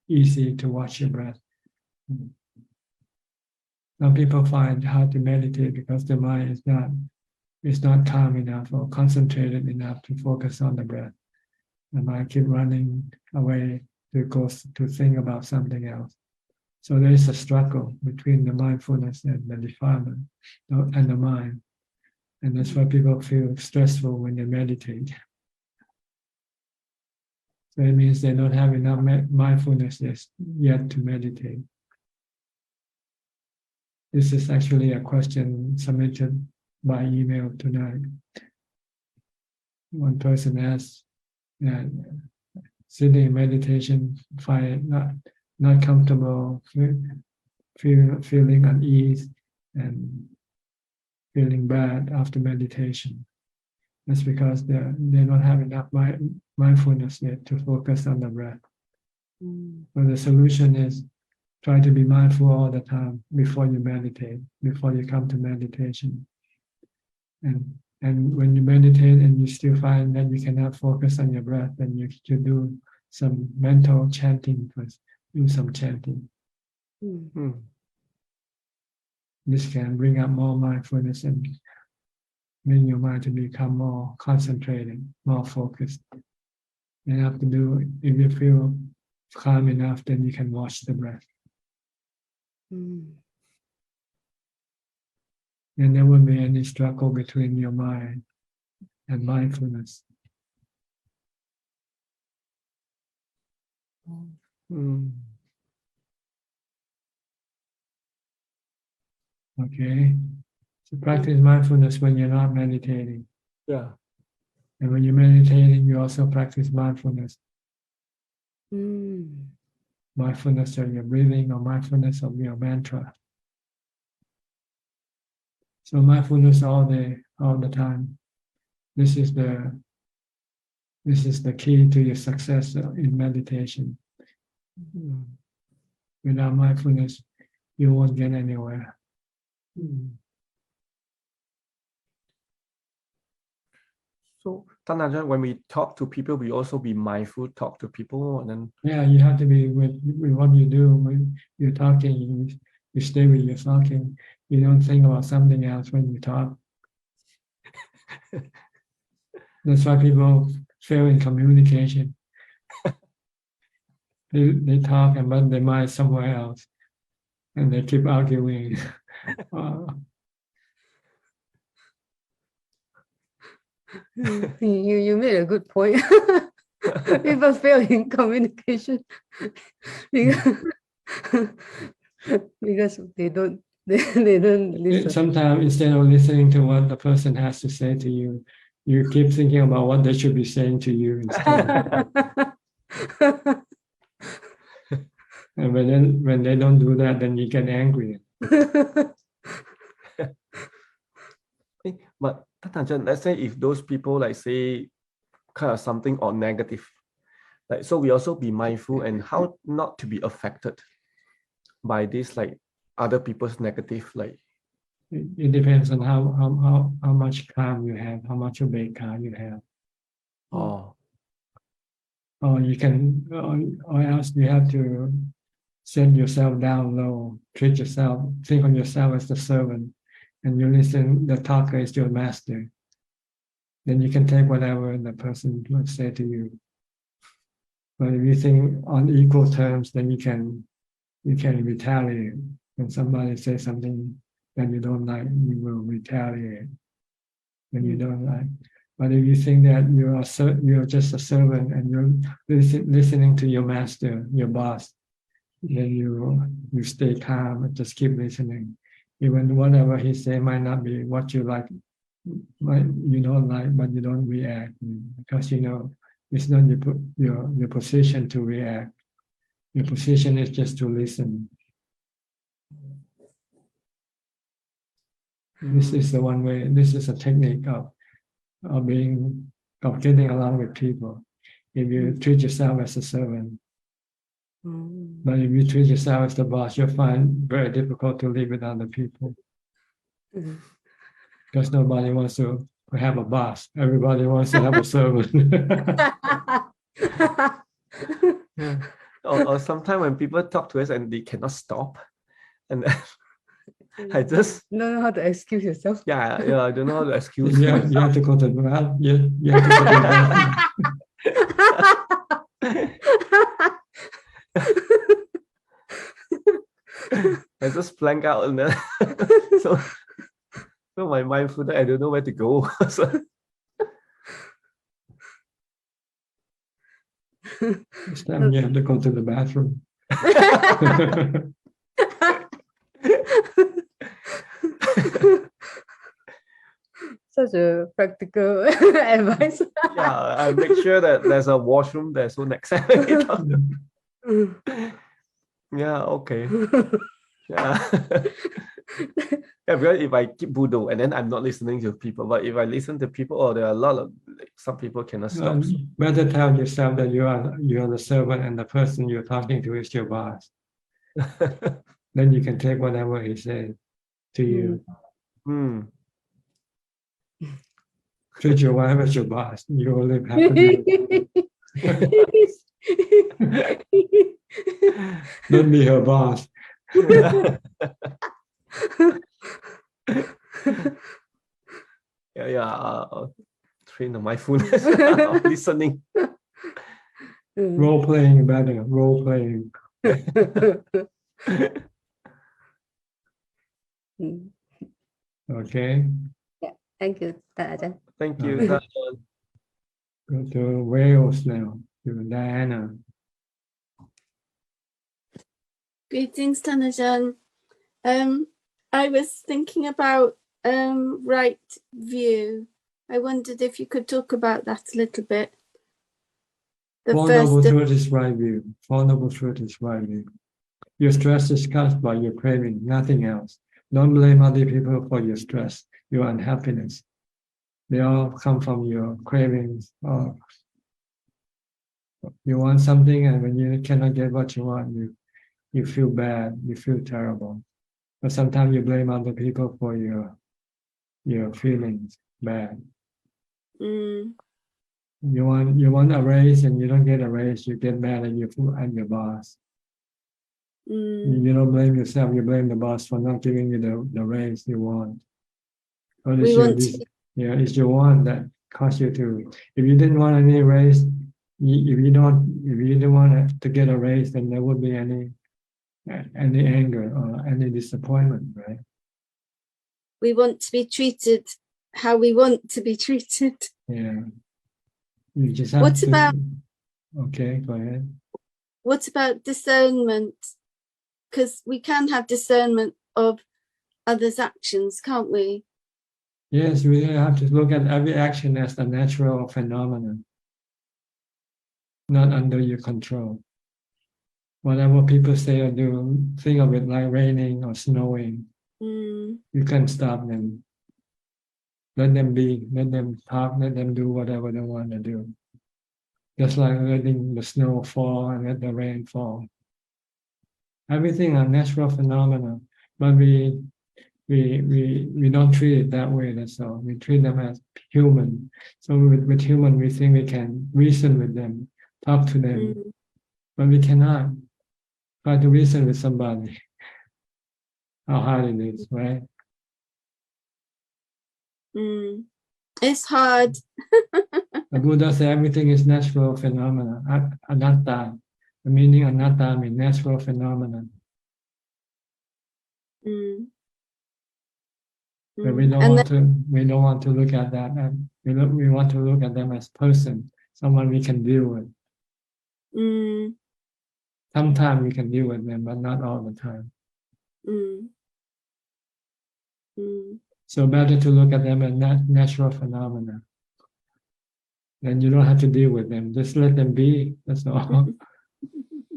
easy to watch your breath. Some people find it hard to meditate because the mind is not calm enough or concentrated enough to focus on the breath. The mind keeps running away to think about something else. So there is a struggle between the mindfulness and the defilement and the mind. And that's why people feel stressful when they meditate. So it means they don't have enough mindfulness yet to meditate. This is actually a question submitted by email tonight. One person asked that sitting in meditation, find not comfortable, feeling unease, and feeling bad after meditation. That's because they don't have enough mindfulness yet to focus on the breath. So the solution is try to be mindful all the time before you meditate, before you come to meditation. And when you meditate and you still find that you cannot focus on your breath, then you should do some mental chanting first. Do some chanting. This can bring up more mindfulness and bring your mind to become more concentrated, more focused. And after if you feel calm enough, then you can watch the breath. And there won't be any struggle between your mind and mindfulness. Okay. So practice mindfulness when you're not meditating. Yeah. And when you're meditating, you also practice mindfulness. Mindfulness of your breathing or mindfulness of your mantra. So mindfulness all day, all the time. This is the key to your success in meditation. Without mindfulness, you won't get anywhere. So, Tanajan, when we talk to people, we also be mindful, talk to people, and then. Yeah, you have to be with what you do. When you're talking, you stay with your talking. You don't think about something else when you talk. That's why people fail in communication. They talk and but their mind somewhere else, and they keep arguing. You made a good point. People fail in communication because they don't listen. Sometimes instead of listening to what the person has to say to you, you keep thinking about what they should be saying to you instead. And when they don't do that, then you get angry. But Tanajan, let's say if those people like say kind of something or negative, like so we also be mindful and how not to be affected by this like other people's negative like. It depends on how much calm you have, how much calm you have. Or you can, or else you have to set yourself down low, treat yourself, think of yourself as the servant, and you listen, the talker is your master. Then you can take whatever the person will say to you. But if you think on equal terms, then you can retaliate. When somebody says something that you don't like, you will retaliate when you don't like. But if you think that you're just a servant and you're listening to your master, your boss, then you stay calm and just keep listening. Even whatever he say might not be what you like, you don't like, but you don't react because you know it's not your position to react. Your position is just to listen. This is the one way. This is a technique of getting along with people. If you treat yourself as a servant, but if you treat yourself as the boss, you'll find very difficult to live with other people. Because nobody wants to have a boss. Everybody wants to have a servant. Yeah. Or sometimes when people talk to us and they cannot stop, and I just don't know how to excuse yourself. Yeah, I don't know how to excuse. You have to go to the bathroom. You have to go to the bathroom. I just blank out and then so my mindfulness, I don't know where to go. This time you have to go to the bathroom. Such a practical advice. Yeah, I make sure that there's a washroom there, so next time yeah, okay. Yeah. Yeah, because if I keep Budo and then I'm not listening to people, but if I listen to people, there are a lot of some people cannot stop. Better tell yourself that you are the servant and the person you're talking to is your boss. Then you can take whatever he says to you. Treat your wife as your boss. You will live happily. Don't be her boss. Train the mindfulness of listening. Role playing better. Role playing. Okay. Yeah. Thank you, Ajahn. Thank you. Go to Wales now. To Diana. Greetings, Tanajan. I was thinking about right view. I wondered if you could talk about that a little bit. Four Noble Truth is right view. Four Noble Truth is right view. Your stress is caused by your craving, nothing else. Don't blame other people for your stress, your unhappiness. They all come from your cravings. Or you want something, and when you cannot get what you want, you feel bad, you feel terrible. But sometimes you blame other people for your feelings bad. You want a raise and you don't get a raise, you get mad at your boss. You don't blame yourself, you blame the boss for not giving you the raise you want. But it's your want that caused you to. If you didn't want any raise, if you didn't want to get a raise, then there would be any anger or any disappointment, right? We want to be treated how we want to be treated. Yeah. You just have Okay, go ahead. What about discernment? Because we can have discernment of others' actions, can't we? Yes, we have to look at every action as a natural phenomenon, not under your control. Whatever people say or do, think of it like raining or snowing. You can't stop them. Let them be, let them talk, let them do whatever they want to do. Just like letting the snow fall and let the rain fall. Everything are natural phenomena, but we don't treat it that way, that's all. We treat them as human. So with human, we think we can reason with them, talk to them, but we cannot try to reason with somebody. How hard it is, right? It's hard. The Buddha said everything is natural phenomena, anatta. The meaning anatta means natural phenomena. But we don't want to look at that, and we want to look at them as person, someone we can deal with. Sometimes we can deal with them, but not all the time. So better to look at them as natural phenomena. Then you don't have to deal with them. Just let them be. That's all.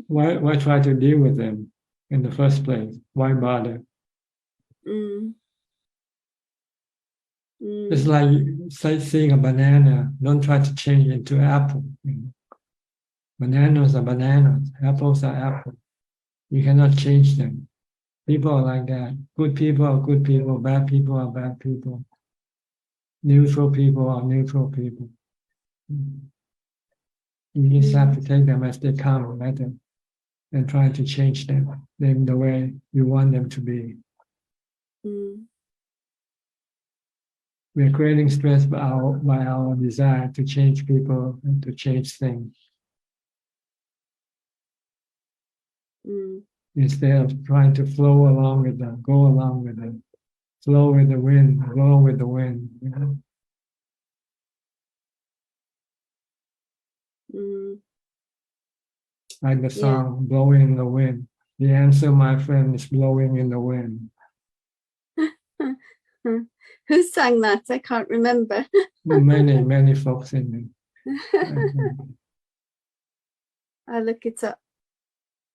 Why try to deal with them in the first place? Why bother? It's like seeing a banana. Don't try to change it into apple. Bananas are bananas. Apples are apples. You cannot change them. People are like that. Good people are good people. Bad people are bad people. Neutral people are neutral people. You just have to take them as they come, let them, and try to change them the way you want them to be. We're creating stress by our desire to change people and to change things. Instead of trying to flow along with them, go along with them, flow with the wind, blow with the wind. You know? Like the song, blowing in the wind. The answer, my friend, is blowing in the wind. Who sang that? I can't remember. Many folks in it. I'll look it up.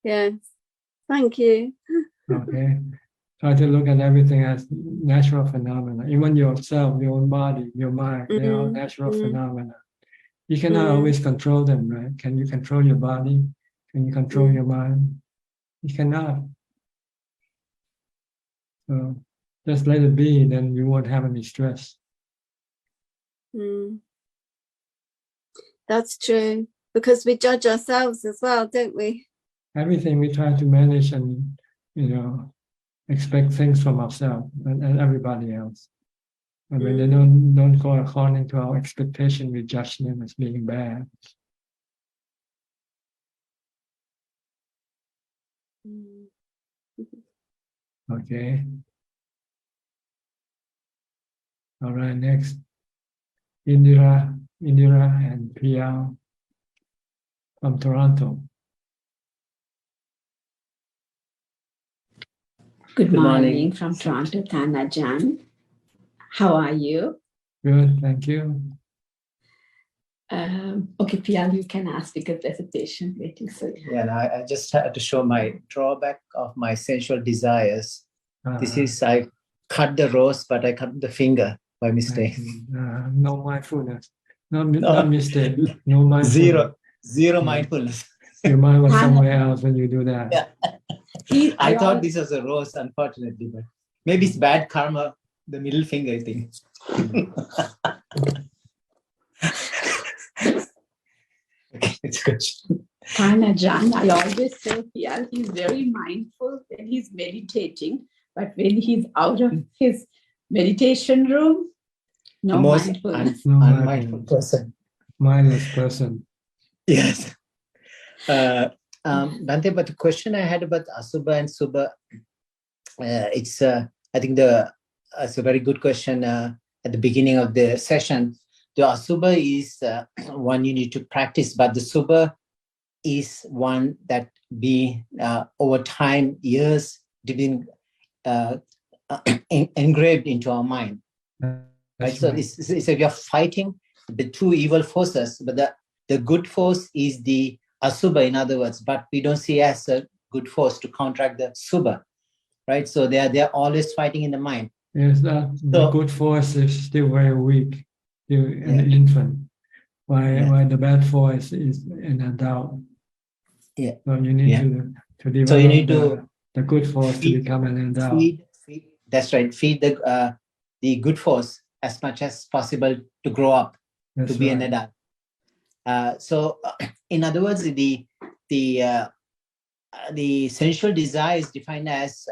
Yes. Thank you. Okay. Try to look at everything as natural phenomena. Even yourself, your own body, your mind, they are natural phenomena. You cannot always control them, right? Can you control your body? Can you control your mind? You cannot. So just let it be, then you won't have any stress. That's true. Because we judge ourselves as well, don't we? Everything we try to manage and, expect things from ourselves and everybody else. And when they don't go according to our expectation, we judge them as being bad. Okay. All right, next. Indira and Piyao from Toronto. Good Good morning. morning from Toronto, Ajahn. How are you? Good, thank you. Okay, Pial, you can ask because there's a patient waiting. So Yeah, and I just had to show my drawback of my sensual desires. This is, I cut the rose, but I cut the finger by mistake. No mindfulness. Not mistake. No mindfulness. Zero mindfulness. Your mind was somewhere else when you do that. Yeah. I thought this was a rose, unfortunately, but maybe it's bad karma, the middle finger, I think. Okay, it's good. Ajahn, I always say Pial, he's very mindful when he's meditating, but when he's out of his meditation room, no mindfulness. Unmindful person. Mindless person. Yes. Bhante, but the question I had about Asubha and Subha, it's I think it's a very good question at the beginning of the session. The Asubha is one you need to practice, but the Subha is one that be over time, years, been engraved into our mind. Right? So it's we are fighting the two evil forces, but the good force is the Asubha, in other words, but we don't see as a good force to counteract the Subha, right? So they're always fighting in the mind. Yes, the good force is still very weak, still an infant, while the bad force is an adult. Yeah. So you need to develop so you need the good force to become an adult. Feed, that's right. Feed the good force as much as possible to grow up, to be an adult. So, in other words, the sensual desire is defined as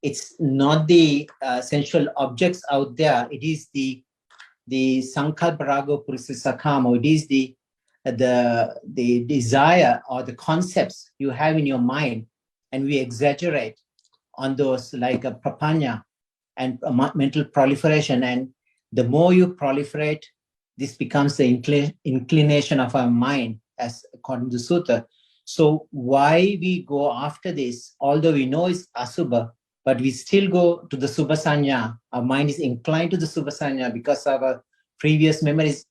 it's not the sensual objects out there. It is the sankalpa raga purusasakama. It is the desire or the concepts you have in your mind, and we exaggerate on those like a prapanya and a mental proliferation. And the more you proliferate, this becomes the inclination of our mind, as according to Sutta. So why we go after this, although we know it's Asubha, but we still go to the Subha Sanya. Our mind is inclined to the Subha Sanya because of our previous memories.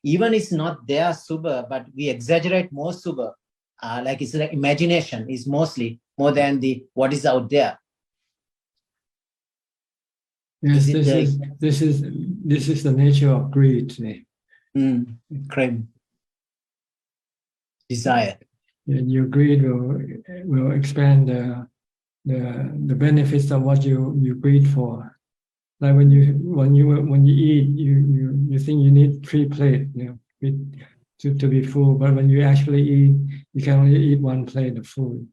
Even it's not there Subha, but we exaggerate more Subha. Like it's like imagination is mostly more than what is out there. Yes, this is the nature of greed. Crave, desire. And your greed will expand the benefits of what you greed for. Like when you eat, you think you need 3 plates, to be full. But when you actually eat, you can only eat 1 plate of food.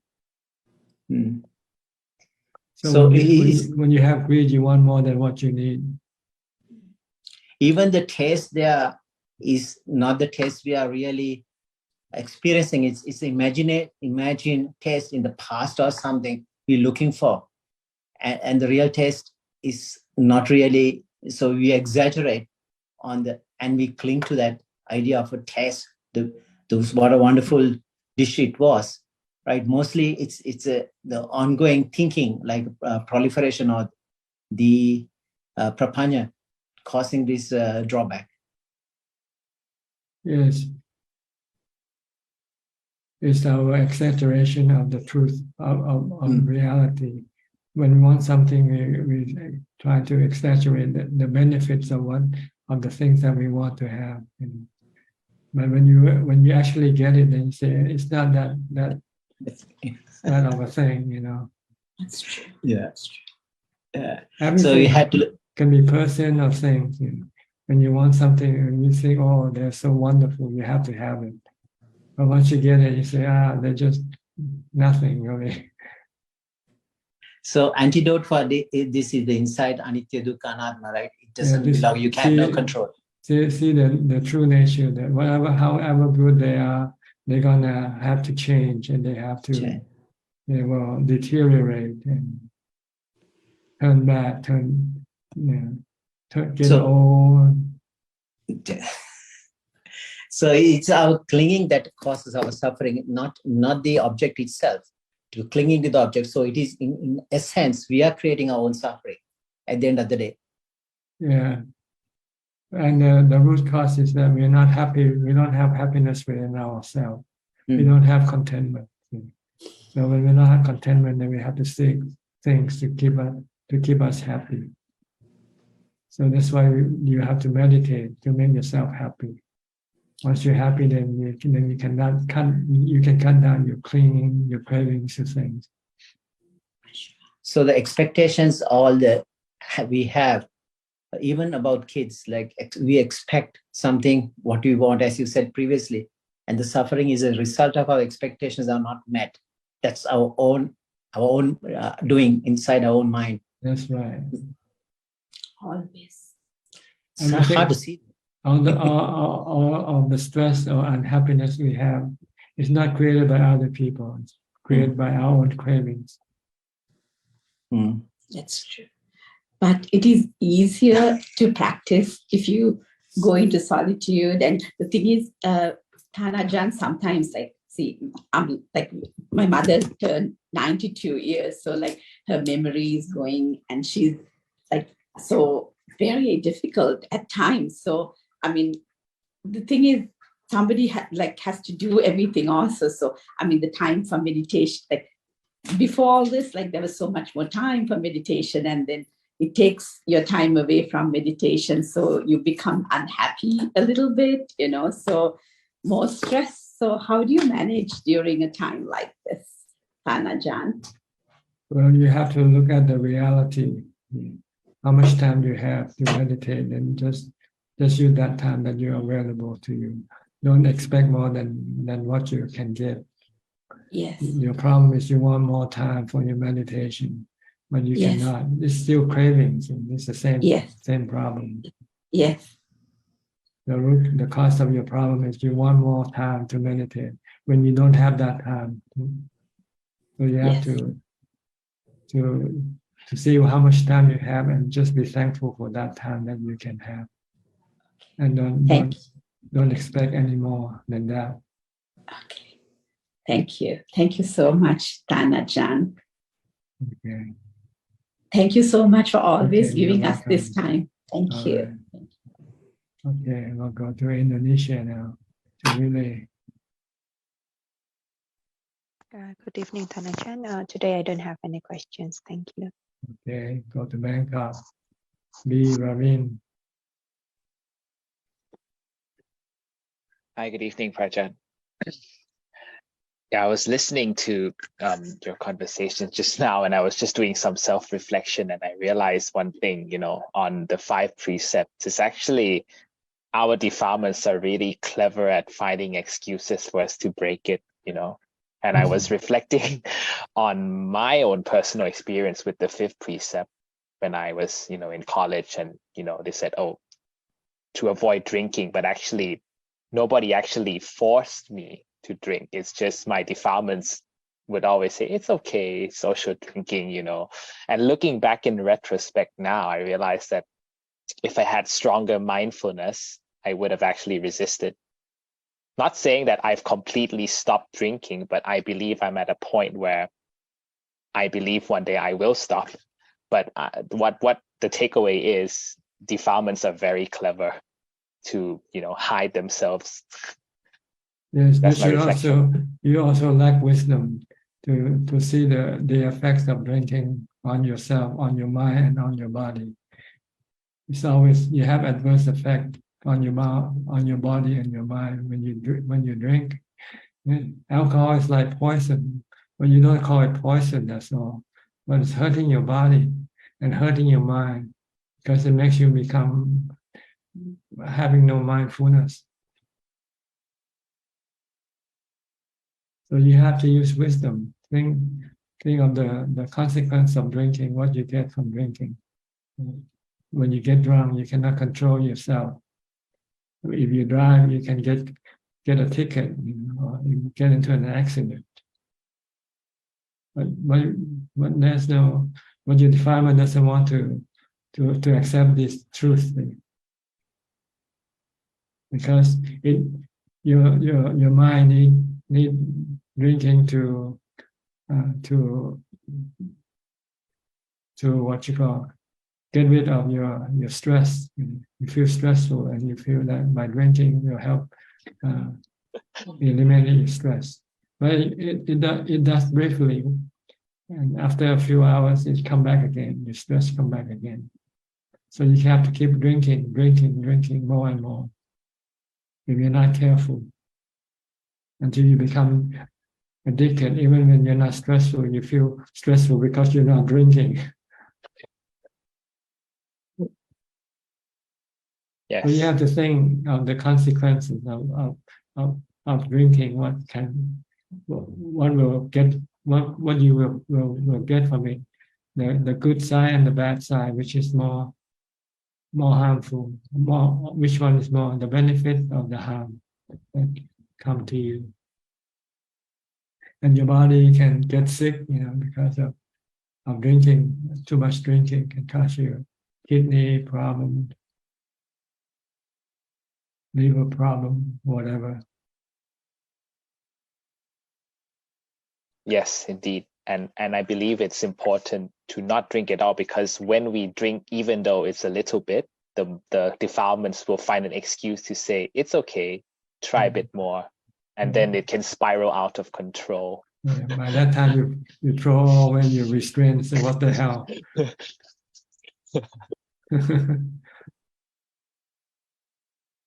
So when you have greed, you want more than what you need. Even the taste there is not the taste we are really experiencing. It's imagine taste in the past or something we're looking for, and the real taste is not really. So we exaggerate and we cling to that idea of a taste. What a wonderful dish it was, right? Mostly it's the ongoing thinking, like proliferation or the prapanya, causing this drawback. Yes. It's our exaggeration of the truth of reality. When we want something, we try to exaggerate the benefits of the things that we want to have. But when you actually get it, then you say it's not that of a thing, That's true. Yeah, that's true. Yeah. Everything So you had to can be person or things. When you want something and you think, oh, they're so wonderful, you have to have it. But once you get it, you say, they're just nothing really. So antidote for this is the insight anitya dukkha anattama, right? It doesn't belong. You have no control. See the true nature that however good they are, they're gonna have to change, and they will deteriorate and turn bad, get old. So it's our clinging that causes our suffering, not the object itself. to clinging to the object. So it is in essence, we are creating our own suffering at the end of the day. Yeah. And the root cause is that we're not happy. We don't have happiness within ourselves. We don't have contentment. So when we don't have contentment, then we have to seek things to keep us happy. So that's why you have to meditate to make yourself happy. Once you're happy, then you can cut down your clinging, your cravings to things. So the expectations we have, even about kids, like we expect something what we want, as you said previously, and the suffering is a result of our expectations are not met. That's our own doing inside our own mind. That's right. Always. It's not hard to see. All the stress or unhappiness we have is not created by other people. It's created by our own cravings. That's true. But it is easier to practice if you go into solitude. And the thing is, Ajahn, sometimes like my mother turned 92 years, so like her memory is going, and she's like so very difficult at times. So I mean, the thing is, somebody has to do everything also. So I mean, the time for meditation, like before all this, like there was so much more time for meditation, and then it takes your time away from meditation, so you become unhappy a little bit, so more stress. So how do you manage during a time like this, Ajahn? Well, you have to look at the reality. How much time do you have to meditate, and just use that time that you're available to you. Don't expect more than what you can get. Yes. Your problem is you want more time for your meditation, but you cannot. It's still cravings, and it's the same problem. Yes. The cause of your problem is you want more time to meditate when you don't have that time. So you have to see how much time you have, and just be thankful for that time that you can have, and don't expect any more than that. Okay. Thank you so much, Ajahn. Okay. Thank you so much for always giving us this time. Thank you. Right. Okay, we'll go to Indonesia now. To Relay. Good evening, Ajahn. Today I don't have any questions. Thank you. Okay, go to Bangkok. B. Ravin. Hi, good evening, Prajan. Yeah, I was listening to your conversation just now, and I was just doing some self-reflection, and I realized one thing, on the 5 precepts. It's actually our defilements are really clever at finding excuses for us to break it, And I was reflecting on my own personal experience with the 5th precept when I was, in college, and, they said, to avoid drinking, but actually nobody actually forced me to drink. It's just my defilements would always say, it's okay, social drinking, And looking back in retrospect now, I realized that if I had stronger mindfulness, I would have actually resisted. Not saying that I've completely stopped drinking, but I believe I'm at a point where I believe one day I will stop. But what the takeaway is, defilements are very clever to, hide themselves. Yes, but you also lack wisdom to see the effects of drinking on yourself, on your mind, and on your body. It's always, you have adverse effect on your mouth, on your body and your mind when you drink. Alcohol is like poison, but you don't call it poison, that's all. But it's hurting your body and hurting your mind, because it makes you become having no mindfulness. So you have to use wisdom. Think of the consequence of drinking, what you get from drinking. When you get drunk, you cannot control yourself. If you drive, you can get a ticket, or you get into an accident. But there's no, what your defilement doesn't want to accept this truth thing. Because your mind need drinking to to what you call get rid of your stress. You feel stressful, and you feel that by drinking will help eliminate your stress. But it does briefly, and after a few hours, it come back again. Your stress come back again. So you have to keep drinking more and more if you're not careful, until you become addicted. Even when you're not stressful, you feel stressful because you're not drinking. Yes. So you have to think of the consequences of drinking. What you will get from it. The good side and the bad side, which is more harmful. Which one is more the benefit of the harm that come to you? And your body can get sick, because of drinking. Too much drinking can cause you kidney problem, liver problem, whatever. Yes, indeed. And I believe it's important to not drink at all, because when we drink, even though it's a little bit, the defilements will find an excuse to say, it's okay, try a bit more. And then it can spiral out of control. Yeah, by that time, you throw all away, you restrain, say, what the hell?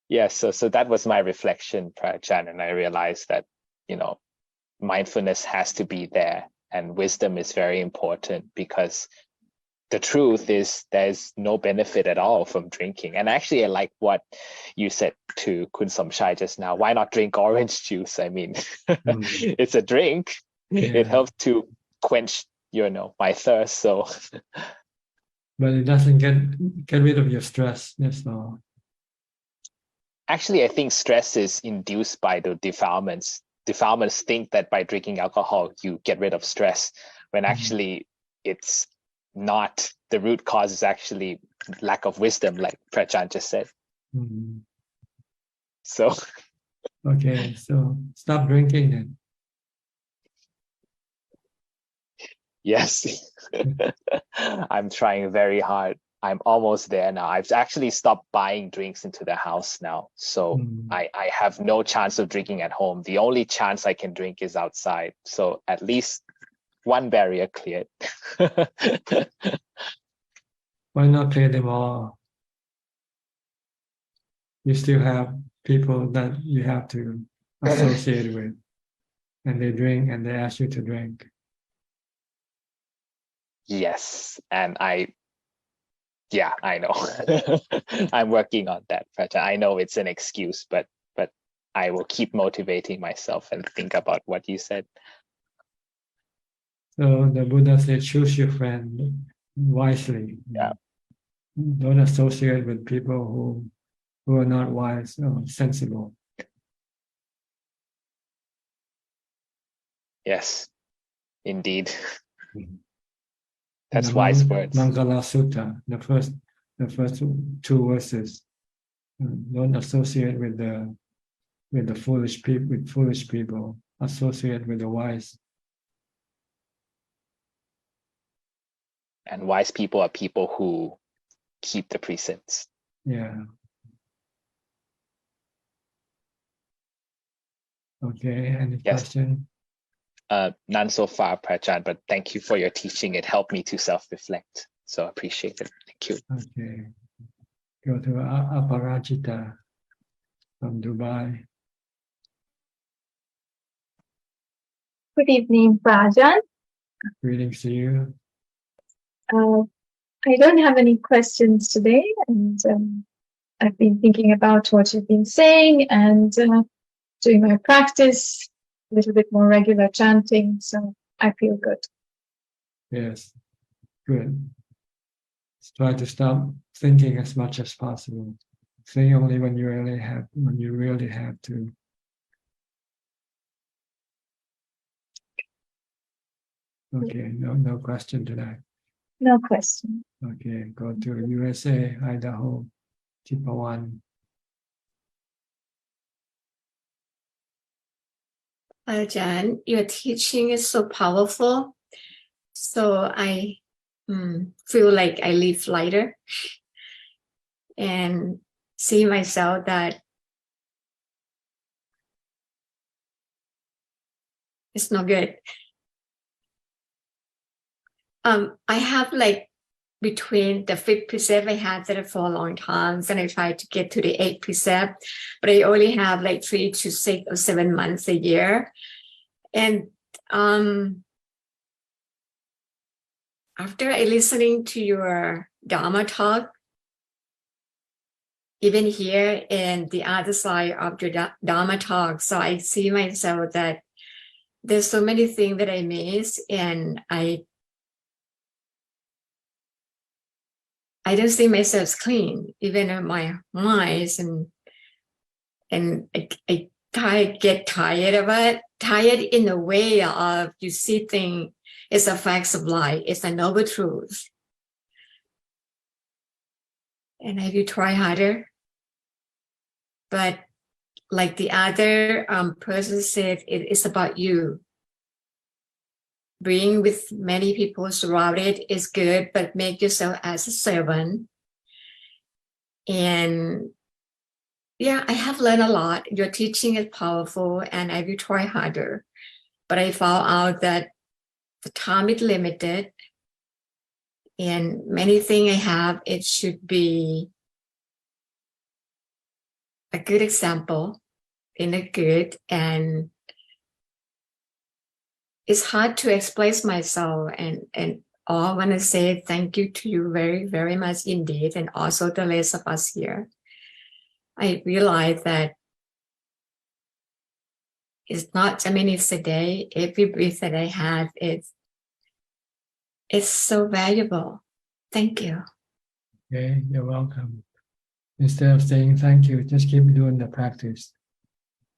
Yes, so that was my reflection, Ajahn, and I realized that, mindfulness has to be there, and wisdom is very important, because the truth is there's no benefit at all from drinking. And actually, I like what you said to Kun Somchai just now. Why not drink orange juice? I mean, it's a drink. Yeah. It helps to quench, my thirst. So, but it doesn't get rid of your stress. That's all. Actually, I think stress is induced by the defilements. Defilements think that by drinking alcohol, you get rid of stress, when actually it's not. The root cause is actually lack of wisdom, like Prajant just said. So. Okay, so stop drinking then. Yes. I'm trying very hard. I'm almost there now. I've actually stopped buying drinks into the house now. So I have no chance of drinking at home. The only chance I can drink is outside. So at least one barrier cleared. Why not clear them all? You still have people that you have to associate with, and they drink and they ask you to drink. Yes, and I know. I'm working on that, Prajant. I know it's an excuse, but I will keep motivating myself and think about what you said. So the Buddha said, choose your friend wisely. Yeah. Don't associate with people who are not wise or sensible. Yes, indeed. That's wise words. Mangala Sutta, the first two verses. Don't associate with the foolish people. Associate with the wise. And wise people are people who keep the precepts. Yeah. Okay, any question? None so far, Prajant, but thank you for your teaching. It helped me to self-reflect. So I appreciate it. Thank you. Okay. Go to Aparajita from Dubai. Good evening, Ajahn. Greetings to you. I don't have any questions today, and I've been thinking about what you've been saying and doing my practice, a little bit more regular chanting, so I feel good. Yes, good. Try to stop thinking as much as possible. Think only when you really have to. Okay, no question today. No question. Okay, go to USA, Idaho, Tipawan. Ajahn, your teaching is so powerful. So I feel like I live lighter and see myself that it's not good. I have like between the 5th precept, I had that for a long time, and I tried to get to the 8th precept, but I only have like 3 to 6 or 7 months a year. And after I listening to your Dhamma talk, even here and the other side of your Dhamma talk, so I see myself that there's so many things that I miss, and I don't see myself as clean, even in my minds, and I get tired of it. Tired in the way of you see things as a facts of life, it's a noble truth. And have you try harder? But like the other person said, it is about you. Being with many people surrounded is good, but make yourself as a servant. And yeah, I have learned a lot. Your teaching is powerful, and I will try harder. But I found out that the time is limited, and many things I have, it should be a good example in a good, and it's hard to express myself, and all I want to say thank you to you very, very much indeed, and also the rest of us here. I realize that it's not 10 minutes a day. Every breath that I have, it's so valuable. Thank you. Okay, you're welcome. Instead of saying thank you, just keep doing the practice.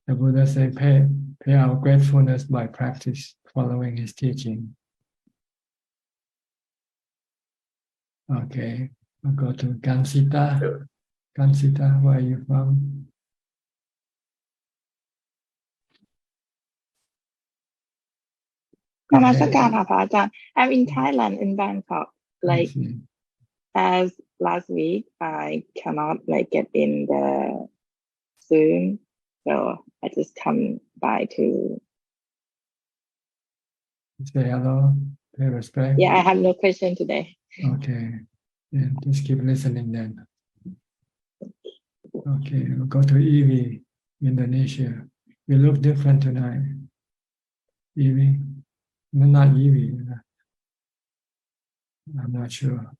The Buddha said, pay our gratefulness by practice, following his teaching. Okay, we'll go to Gansita. Gansita, where are you from? Namaskar, Ajahn. I'm in Thailand, in Bangkok. Like as last week, I cannot like get in the Zoom, so I just come by to say hello, pay respect. Yeah, I have no question today. Okay, yeah, just keep listening then. Okay, we'll go to Evie, Indonesia. You look different tonight. Evie? No, not Evie. I'm not sure.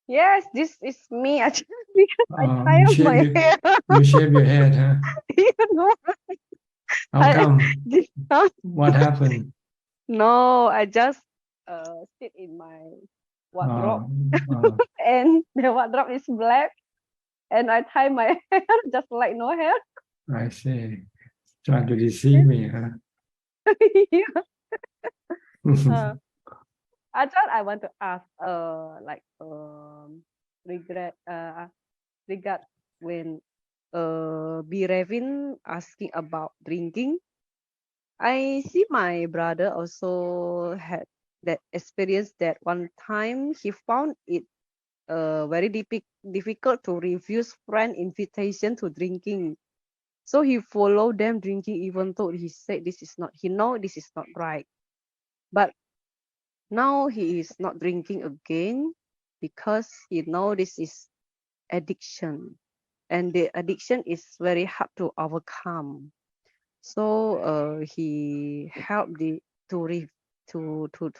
Yes, this is me actually because I tie up my hair. You shave your head, huh? You know. How come? What happened? No, I just sit in my wardrobe and the wardrobe is black and I tie my hair just like no hair. I see. Trying to deceive me, huh? Yeah. I thought I want to ask regard when B. Revin asking about drinking. I see my brother also had that experience that one time he found it very difficult to refuse friend invitation to drinking. So he followed them drinking even though he said this is not, he know this is not right. But now he is not drinking again because he know this is addiction. And the addiction is very hard to overcome. So he helped to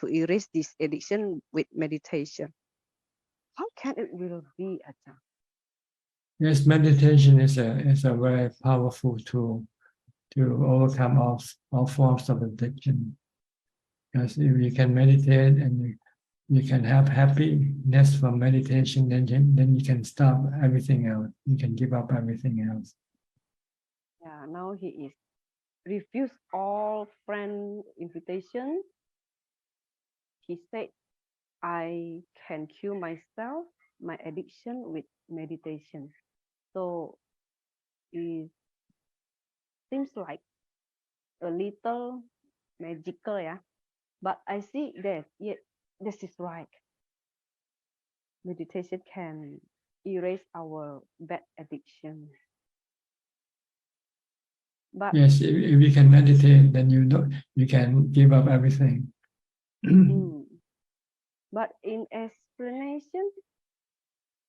erase this addiction with meditation. How can it will be, Ajahn? Yes, meditation is a very powerful tool to overcome all forms of addiction. Because if you can meditate and you can have happiness from meditation, then you can stop everything else. You can give up everything else. Yeah, now he is refused all friend invitation. He said, I can cure myself, my addiction with meditation. So it seems like a little magical, yeah. But I see that, yeah, this is right. Meditation can erase our bad addiction. But yes, if you can meditate, then you can give up everything. But in explanation,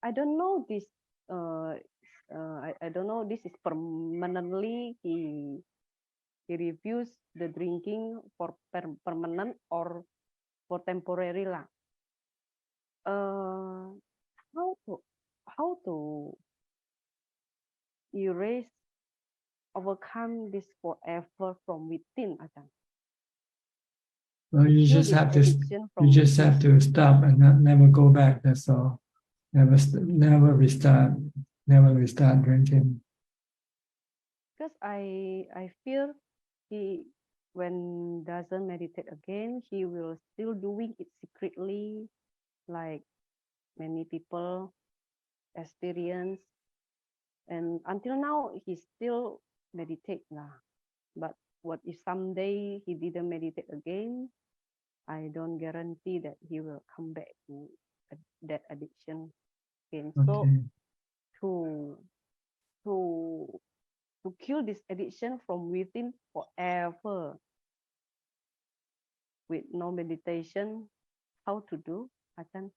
I don't know this. I don't know this is permanently. He reviews the drinking for permanent or for temporary lah. How to erase, overcome this forever from within, Ajahn? Well, you just have to stop and never go back. That's all. Never restart drinking. Because I feel when doesn't meditate again, he will still doing it secretly, like many people experience. And until now, he still meditate lah. But what if someday he didn't meditate again? I don't guarantee that he will come back to that addiction again. Okay. So to kill this addiction from within forever with no meditation, how to do, Ajahn?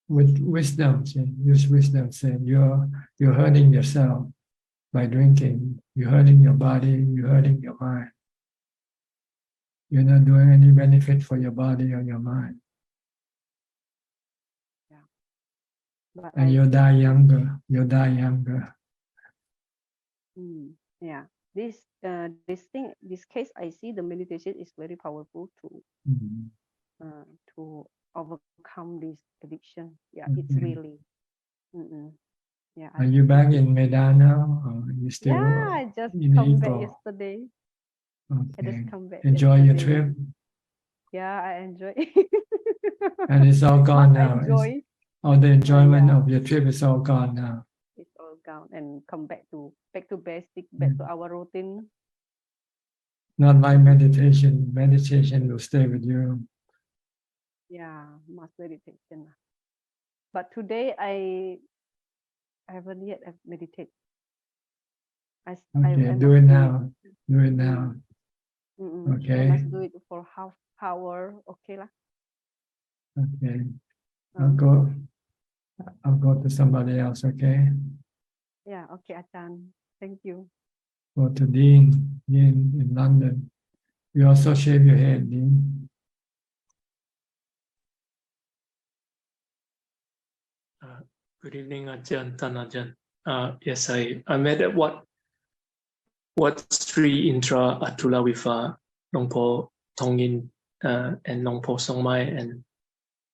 With wisdom, use wisdom. Say you're hurting yourself by drinking. You're hurting your body. You're hurting your mind. You're not doing any benefit for your body or your mind. Yeah. But and you'll die younger. You'll die younger. Yeah. This case, I see the meditation is very powerful to overcome this addiction. Yeah, it's really. Yeah. Are you back in Medan now? Or are you still? Yeah, I just in come April? back yesterday. Okay. I just come back. Enjoy yesterday. your trip. Yeah, I enjoy. And it's all gone now. Enjoy. All the enjoyment of your trip is all gone now. It's all gone and come back to basic, back to our routine. Not like meditation. Meditation will stay with you. Yeah, much meditation. But today I haven't yet meditated. Do it now. Do it now. Okay. I must do it for half hour. Okay lah. Okay. I'll go to somebody else. Okay. Yeah. Okay, Ajahn. Thank you. Go to Dean in London. You also shave your head, Dean. Good evening, Ajahn, Ajahn. Yes, I met at Wat Sri Intra Atula with Longpo Tongin and Longpo Songmai and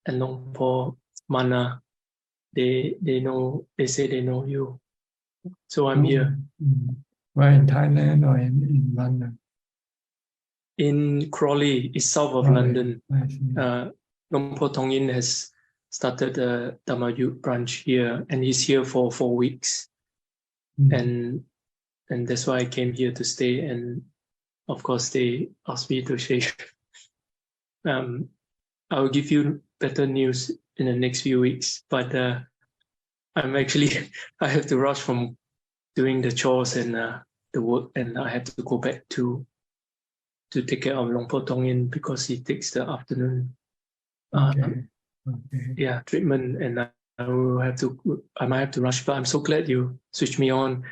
Longpo Mana. They say they know you. So I'm here. Where, in Thailand or in London? In Crawley, it's south of London. Longpo Tongin has started the Dhamma youth branch here, and he's here for 4 weeks. And that's why I came here to stay. And of course, they asked me to share. I will give you better news in the next few weeks. But I'm actually, I have to rush from doing the chores and the work, and I have to go back to take care of Longpo Tongin because he takes the afternoon treatment, and I might have to rush. But I'm so glad you switched me on.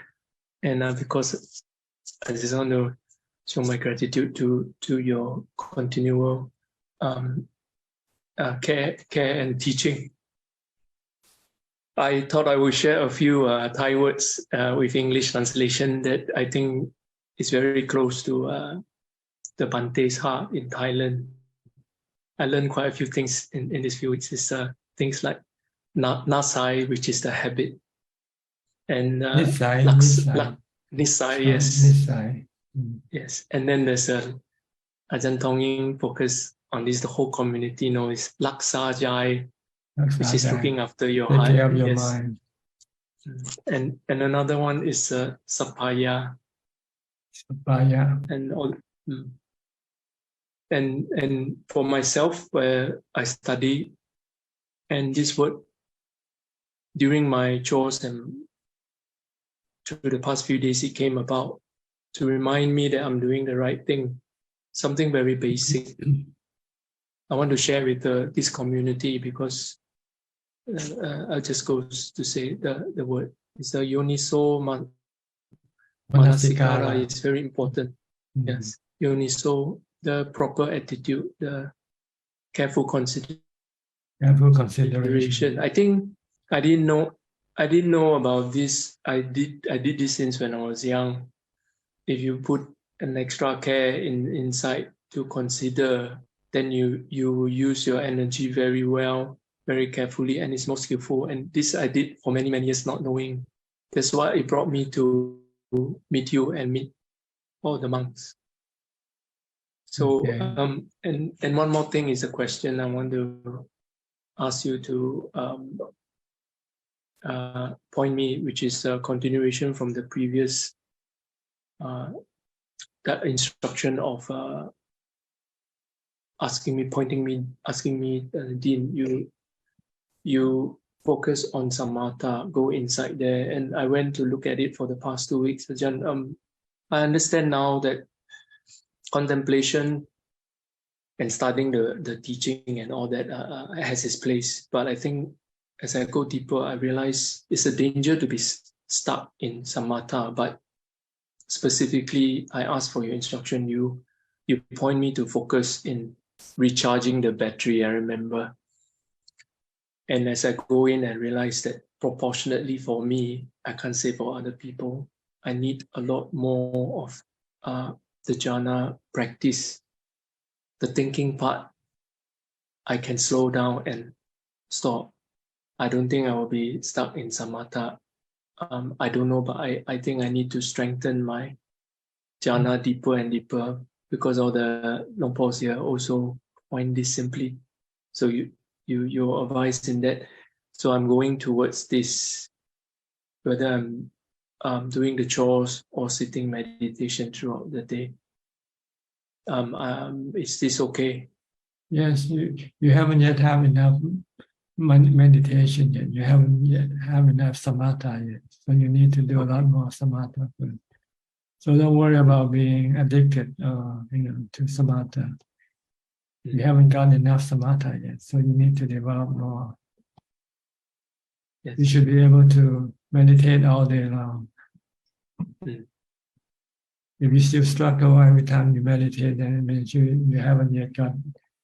And because I just want to show my gratitude to your continual care and teaching. I thought I would share a few Thai words with English translation that I think is very close to the Bante's heart in Thailand. I learned quite a few things in these few weeks. It's things like Nasai, which is the habit. And Nisai, yes. Nisai. Yes. And then there's Ajahn Tonging focus on this, the whole community knows Laksa Jai, which is looking after your heart. Take care of your mind. And another one is Sapaya, and all. And for myself, where I study, and this word during my chores and through the past few days, it came about to remind me that I'm doing the right thing, something very basic. I want to share with this community because I just goes to say the word. It's the Yoniso Manasikara is very important. Yes, Yoniso, the proper attitude, the careful consideration. I think I didn't know about this. I did this since when I was young. If you put an extra care inside to consider, then you use your energy very well, very carefully, and it's more skillful. And this I did for many years, not knowing. That's why it brought me to meet you and meet all the monks. So and one more thing is a question I want to ask you to point me, which is a continuation from the previous that instruction of asking me, Dean, you focus on samatha, go inside there. And I went to look at it for the past 2 weeks. Ajahn, I understand now that contemplation and studying the teaching and all that has its place. But I think as I go deeper, I realize it's a danger to be stuck in samatha. But specifically, I ask for your instruction. You point me to focus in recharging the battery, I remember. And as I go in, I realize that proportionately for me, I can't say for other people, I need a lot more of the jhana practice. The thinking part, I can slow down and stop. I don't think I will be stuck in samatha. I don't know, but I think I need to strengthen my jhana deeper and deeper, because all the Longpos here also point this simply. So your advice in that. So I'm going towards this, whether I'm doing the chores or sitting meditation throughout the day. Is this okay? Yes, you haven't yet have enough meditation yet. You haven't yet have enough samatha yet. So you need to do a lot more samatha first. So don't worry about being addicted, to samatha. You haven't got enough samatha yet, so you need to develop more. Yes. You should be able to meditate all day long. If you still struggle every time you meditate, then it means you haven't yet got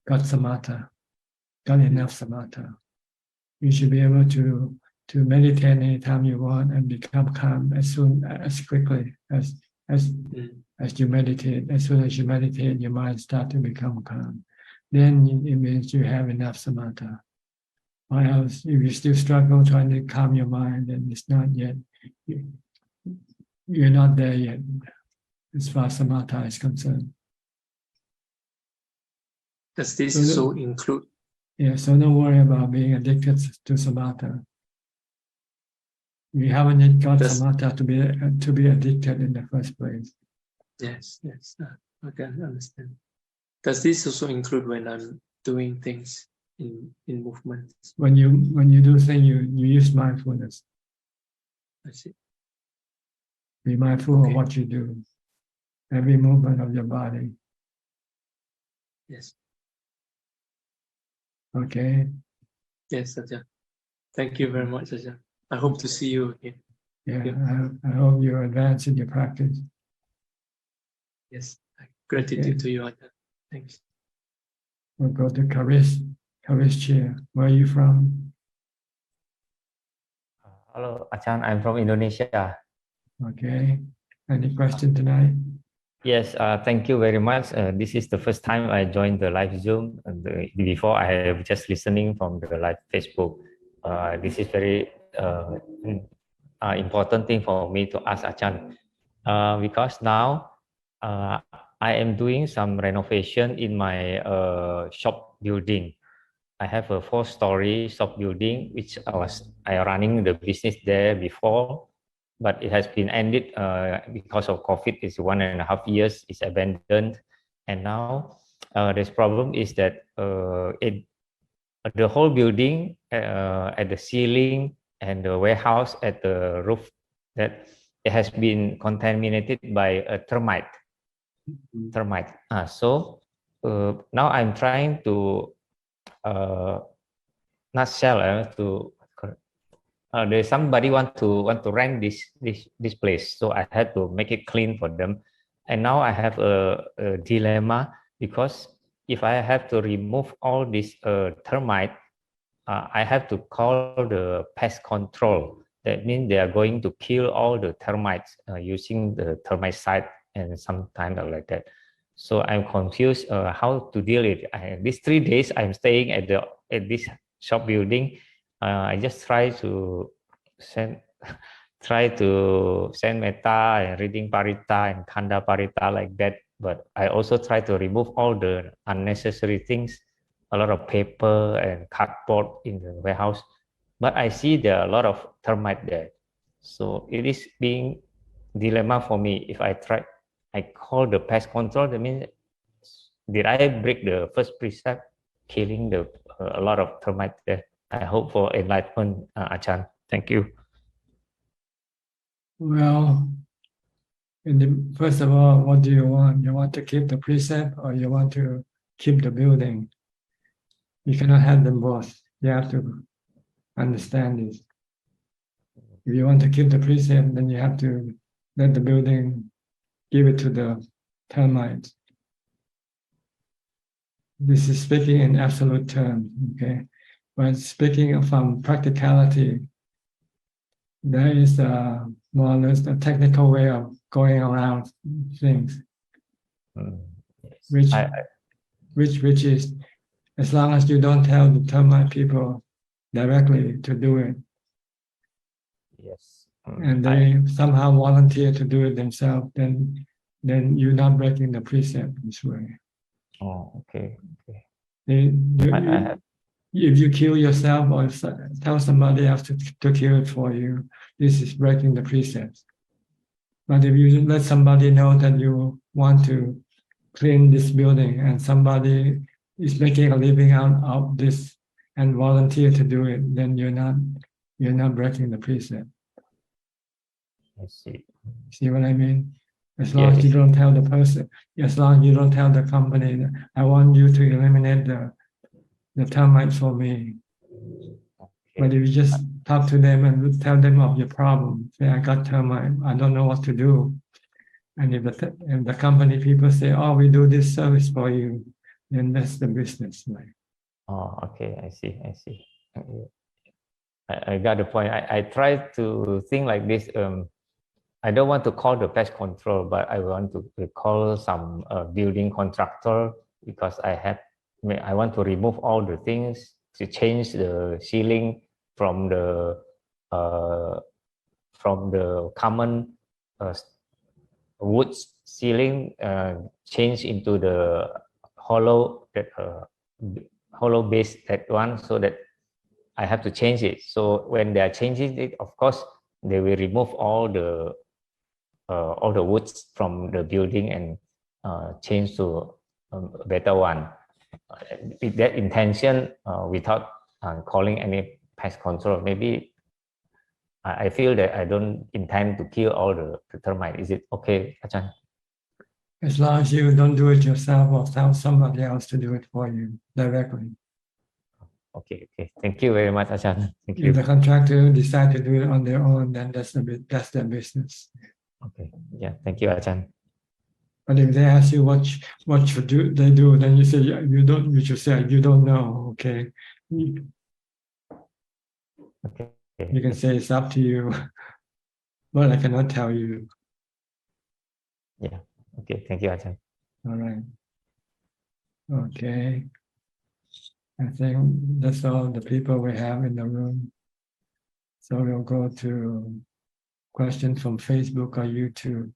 samatha, got enough samatha. You should be able to meditate anytime you want and become calm as quickly as you meditate. As soon as you meditate, your mind starts to become calm. Then it means you have enough samatha. Or else, if you still struggle trying to calm your mind, then it's not yet. You're not there yet, as far as samatha is concerned. Does this also include? Yeah, so don't worry about being addicted to samatha. You haven't yet got samatha to be addicted in the first place. Yes, I can understand. Does this also include when I'm doing things in movement? When you do things, you use mindfulness. I see. Be mindful of what you do, every movement of your body. Yes. Okay. Yes, Ajahn. Thank you very much, Ajahn. I hope to see you again. Yeah, I hope you advance in your practice. Yes, gratitude to you, Ajahn. Thanks. We'll go to Karis Chia. Where are you from? Hello, Ajahn. I'm from Indonesia. Okay. Any question tonight? Yes, thank you very much. This is the first time I joined the live Zoom. Before, I have just listening from the live Facebook. This is very important thing for me to ask Ajahn. Because now I am doing some renovation in my shop building. I have a 4-story shop building, which I running the business there before. but it has been ended because of COVID. It's 1.5 years. It's abandoned, and now this problem is that the whole building at the ceiling and the warehouse at the roof, that it has been contaminated by a termite. So now I'm trying to not sell to. There's somebody want to rent this place, so I had to make it clean for them. And now I have a dilemma, because if I have to remove all this termite, I have to call the pest control. That means they are going to kill all the termites using the termicide and sometimes like that. So I'm confused how to deal with it. These 3 days I'm staying at this shop building. I just try to send metta and reading parita and khanda parita like that. But I also try to remove all the unnecessary things, a lot of paper and cardboard in the warehouse. But I see there are a lot of termite there. So it is being dilemma for me. If I call the pest control, that means, did I break the first precept, killing a lot of termite there? I hope for enlightenment, Ajahn. Thank you. Well, first of all, what do you want? You want to keep the precept, or you want to keep the building? You cannot have them both. You have to understand this. If you want to keep the precept, then you have to let the building, give it to the termites. This is speaking in absolute terms, okay? But speaking from practicality, there is more or less a technical way of going around things, which is, as long as you don't tell the termite people directly to do it, yes, and they somehow volunteer to do it themselves, then you're not breaking the precept this way. Oh, okay. If you kill yourself or tell somebody else to kill it for you, this is breaking the precepts. But if you let somebody know that you want to clean this building, and somebody is making a living out of this and volunteer to do it, then you're not breaking the precept. I see. See what I mean? As long as you don't tell the person, as long as you don't tell the company, I want you to eliminate the termites for me. But if you just talk to them and tell them of your problem, say, I got termite, I don't know what to do. And if the company people say, oh, we do this service for you, then that's the business. Right? Oh, okay, I see. I got the point. I try to think like this. I don't want to call the pest control, but I want to call some building contractor, because I want to remove all the things, to change the ceiling from the common wood ceiling, change into the hollow base, that one, so that I have to change it. So when they are changing it, of course, they will remove all the woods from the building and change to a better one. With that intention, without calling any pest control, maybe I feel that I don't intend to kill all the termite. Is it okay, Ajahn? As long as you don't do it yourself or tell somebody else to do it for you directly. Okay. Thank you very much, Ajahn. Thank you. If the contractor decide to do it on their own, then that's their business. Okay. Yeah. Thank you, Ajahn. But if they ask you what should they do, then you say you don't. You should say you don't know. Okay. Okay. You can say it's up to you, but I cannot tell you. Yeah. Okay. Thank you, Ajahn. All right. Okay. I think that's all the people we have in the room. So we'll go to questions from Facebook or YouTube.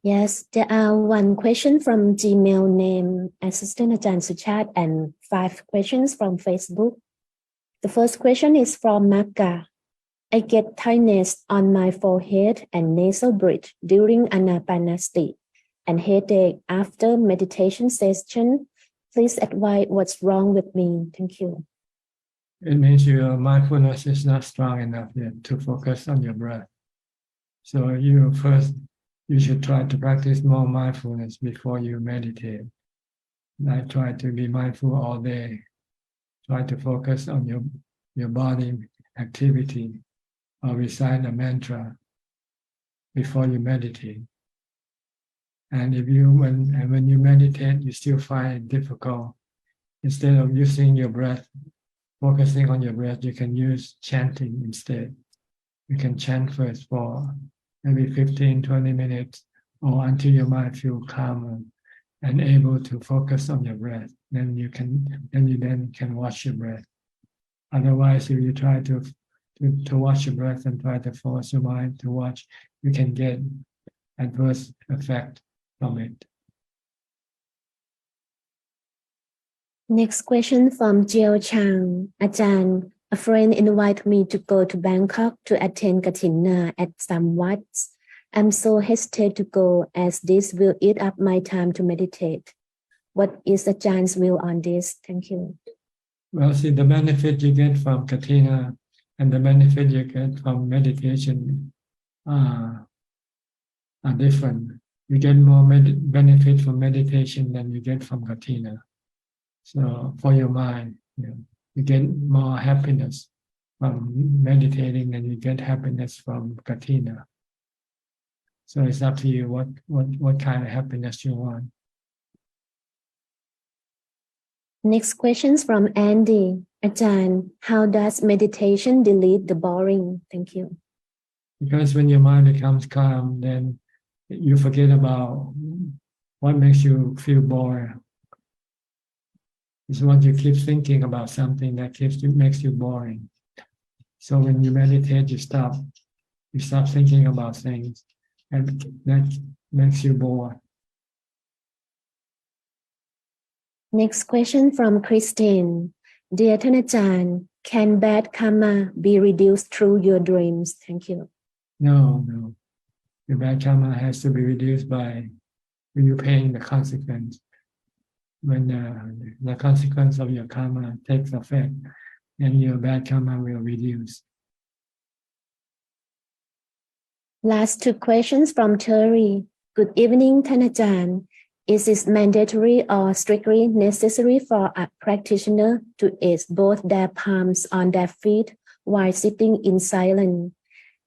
Yes, there are one question from Gmail named Assistant Ajahn Suchart and 5 questions from Facebook. The first question is from Magga. I get tightness on my forehead and nasal bridge during anapanasati and headache after meditation session. Please advise what's wrong with me. Thank you. It means your mindfulness is not strong enough yet to focus on your breath. So you should try to practice more mindfulness before you meditate. I try to be mindful all day. Try to focus on your body activity or recite a mantra before you meditate. And when you meditate, you still find it difficult, instead of using your breath, focusing on your breath, you can use chanting instead. You can chant first for maybe 15-20 minutes or until your mind feels calmer and able to focus on your breath. Then you can watch your breath. Otherwise, if you try to watch your breath and try to force your mind to watch, you can get adverse effect from it. Next question from Jiao Chang. Ajahn, a friend invited me to go to Bangkok to attend Kathina at some wats. I'm so hesitant to go as this will eat up my time to meditate. What is Ajah's view on this? Thank you. Well, see, the benefit you get from Kathina and the benefit you get from meditation are different. You get more benefit from meditation than you get from Kathina. So for your mind, you get more happiness from meditating than you get happiness from Kathina. So it's up to you what kind of happiness you want. Next questions from Andy. Ajahn, how does meditation delete the boring? Thank you. Because when your mind becomes calm, then you forget about what makes you feel bored. It's when you keep thinking about something that makes you boring. So when you meditate, you stop thinking about things, and that makes you bored. Next question from Christine. Dear Ajahn, can bad karma be reduced through your dreams? Thank you. No. Your bad karma has to be reduced by you paying the consequence. When the consequence of your karma takes effect, then your bad karma will reduce. Last two questions from Terry. Good evening, Ajahn. Is it mandatory or strictly necessary for a practitioner to ease both their palms on their feet while sitting in silence?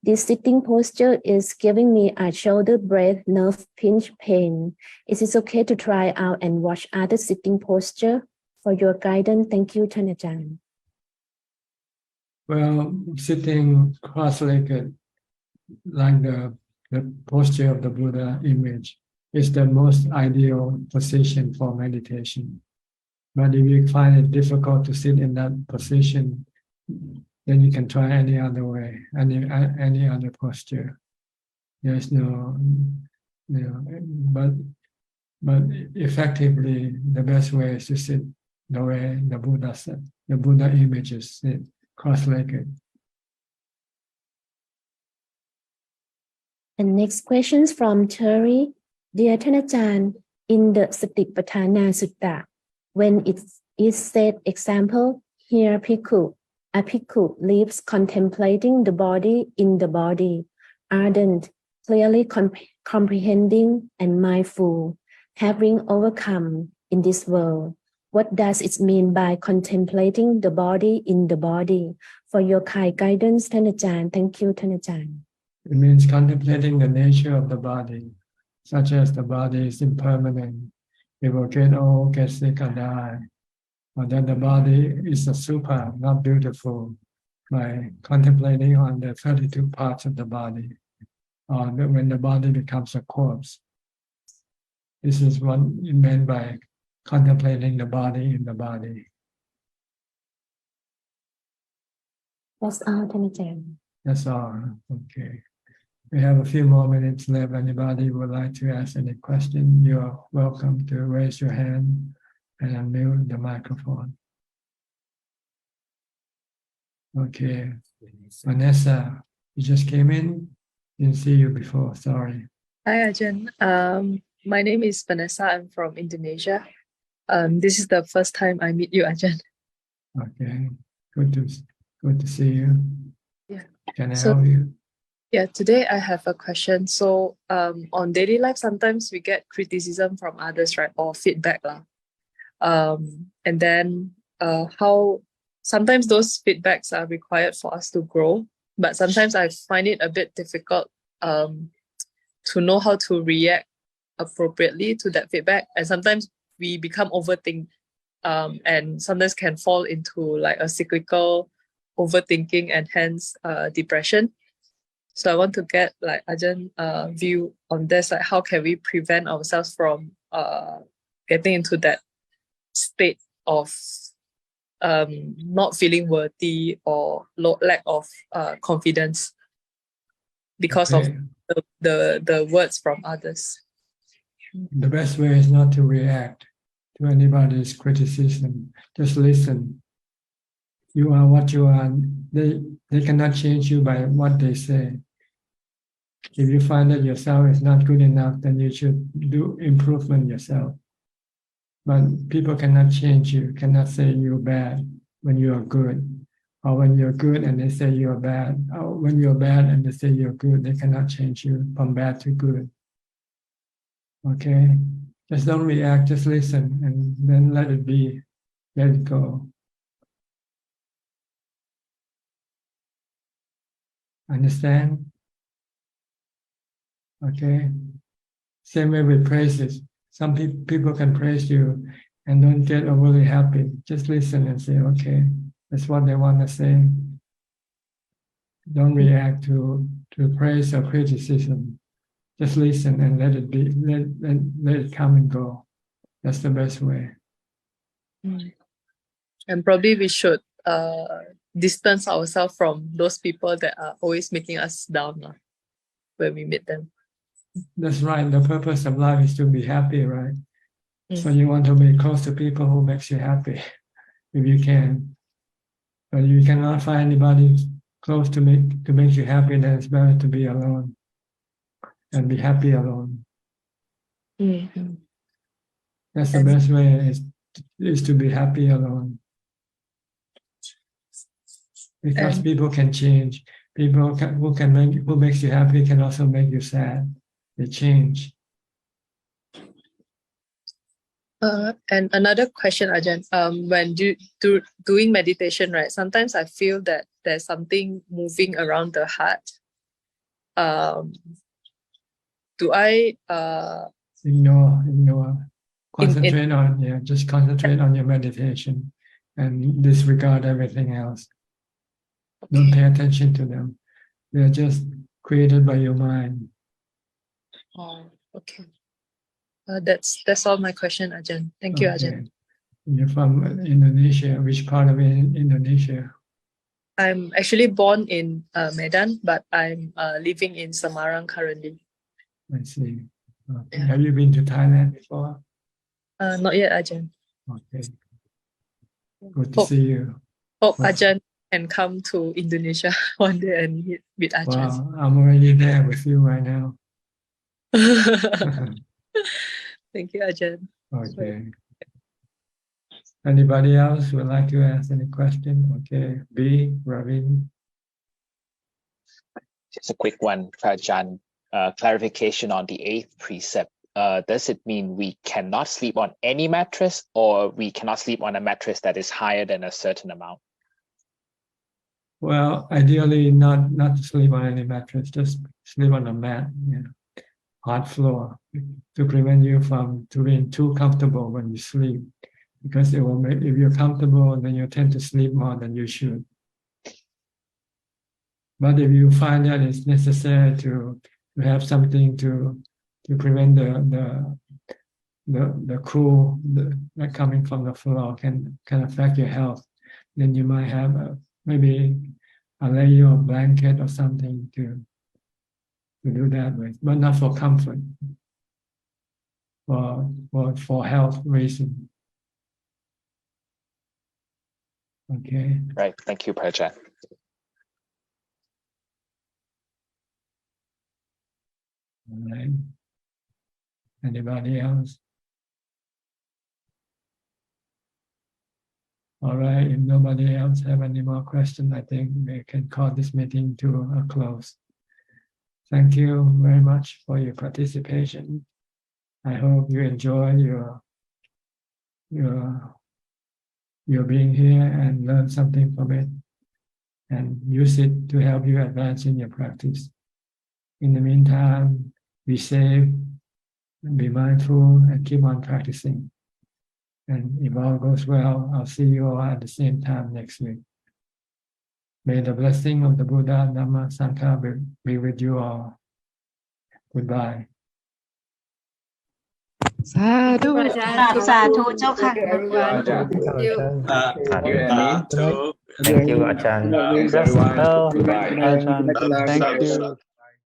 This sitting posture is giving me a shoulder blade nerve pinch pain. Is it okay to try out and watch other sitting posture? For your guidance, thank you, Ajahn. Well, sitting cross-legged, like the posture of the Buddha image, is the most ideal position for meditation. But if you find it difficult to sit in that position, then you can try any other way, any other posture. There's no, but effectively, the best way is to sit the way the Buddha said. The Buddha images sit cross-legged. And next questions from Terry. Dear Ajahn, in the Satipatthana Sutta, when it is said, example, here a bhikkhu lives contemplating the body in the body, ardent, clearly comprehending and mindful, having overcome in this world. What does it mean by contemplating the body in the body? For your kind guidance, Ajahn. Thank you, Ajahn. It means contemplating the nature of the body, such as the body is impermanent. It will get old, get sick, and die. Or that the body is a super, not beautiful, by contemplating on the 32 parts of the body, or when the body becomes a corpse. This is what it meant by contemplating the body in the body. That's all, Ajahn. That's all. Okay. We have a few more minutes left. Anybody would like to ask any question, you're welcome to raise your hand and unmute the microphone. Okay. Vanessa, you just came in. Didn't see you before. Sorry. Hi, Ajahn. My name is Vanessa. I'm from Indonesia. This is the first time I meet you, Ajahn. Okay. Good to see you. Yeah. Can I So, help you? yeah, today I have a question. So, on daily life, sometimes we get criticism from others, right, or feedback, lah. And then how sometimes those feedbacks are required for us to grow, but sometimes I find it a bit difficult to know how to react appropriately to that feedback. And sometimes we become overthink, and sometimes can fall into like a cyclical overthinking and hence depression. So I want to get like Ajahn view on this, like how can we prevent ourselves from getting into that state of not feeling worthy or lack of confidence because of the words from others. The best way is not to react to anybody's criticism. Just listen. You are what you are. They cannot change you by what they say. If you find that yourself is not good enough, then you should do improvement yourself. But people cannot change you, cannot say you're bad when you are good. Or when you're good and they say you're bad. Or when you're bad and they say you're good, they cannot change you from bad to good. Okay? Just don't react, just listen and then let it be, let it go. Understand? Okay? Same way with praises. Some people can praise you and don't get overly happy. Just listen and say, okay, that's what they want to say. Don't react to praise or criticism. Just listen and let it be, let it come and go. That's the best way. And probably we should distance ourselves from those people that are always making us down when we meet them. That's right. The purpose of life is to be happy, right? So you want to be close to people who makes you happy, if you can. But you cannot find anybody close to make you happy, then it's better to be alone and be happy alone. Mm-hmm. That's the best way is to be happy alone. Because people can change. People who makes you happy can also make you sad. They change. And another question, Ajahn. When doing meditation, right? Sometimes I feel that there's something moving around the heart. Do I ignore? Concentrate just concentrate on your meditation and disregard everything else. Okay. Don't pay attention to them. They're just created by your mind. Oh, okay. That's all my question, Ajahn. Thank you, Ajahn. You're from Indonesia. Which part of Indonesia? I'm actually born in Medan, but I'm living in Semarang currently. I see. Okay. Have you been to Thailand before? Not yet, Ajahn. Okay. Good to see you. Hope Ajahn can come to Indonesia one day and meet Ajahn. Wow, I'm already there with you right now. Thank you, Ajahn. Okay. Anybody else would like to ask any question? Okay, B, Ravin. Just a quick one, Ajahn. Clarification on the 8th precept. Does it mean we cannot sleep on any mattress, or we cannot sleep on a mattress that is higher than a certain amount? Well, ideally not to sleep on any mattress, just sleep on a mat, hard floor, to prevent you from being too comfortable when you sleep. Because it will make, if you're comfortable, then you tend to sleep more than you should. But if you find that it's necessary to have something to prevent the cool that coming from the floor can affect your health, then you might have maybe a layer of blanket or something to do that with, but not for comfort, for health reason. Okay. Right. Thank you, Ajahn. All right. Anybody else? All right, if nobody else have any more questions, I think we can call this meeting to a close. Thank you very much for your participation. I hope you enjoy your being here and learn something from it and use it to help you advance in your practice. In the meantime, be safe, be mindful, and keep on practicing. And if all goes well, I'll see you all at the same time next week. May the blessing of the Buddha, Dhamma, Sangha be with you all. Goodbye. สาธุ สาธุเจ้าค่ะ Thank you, Ajahn. Bless all. Ajahn. Thank you.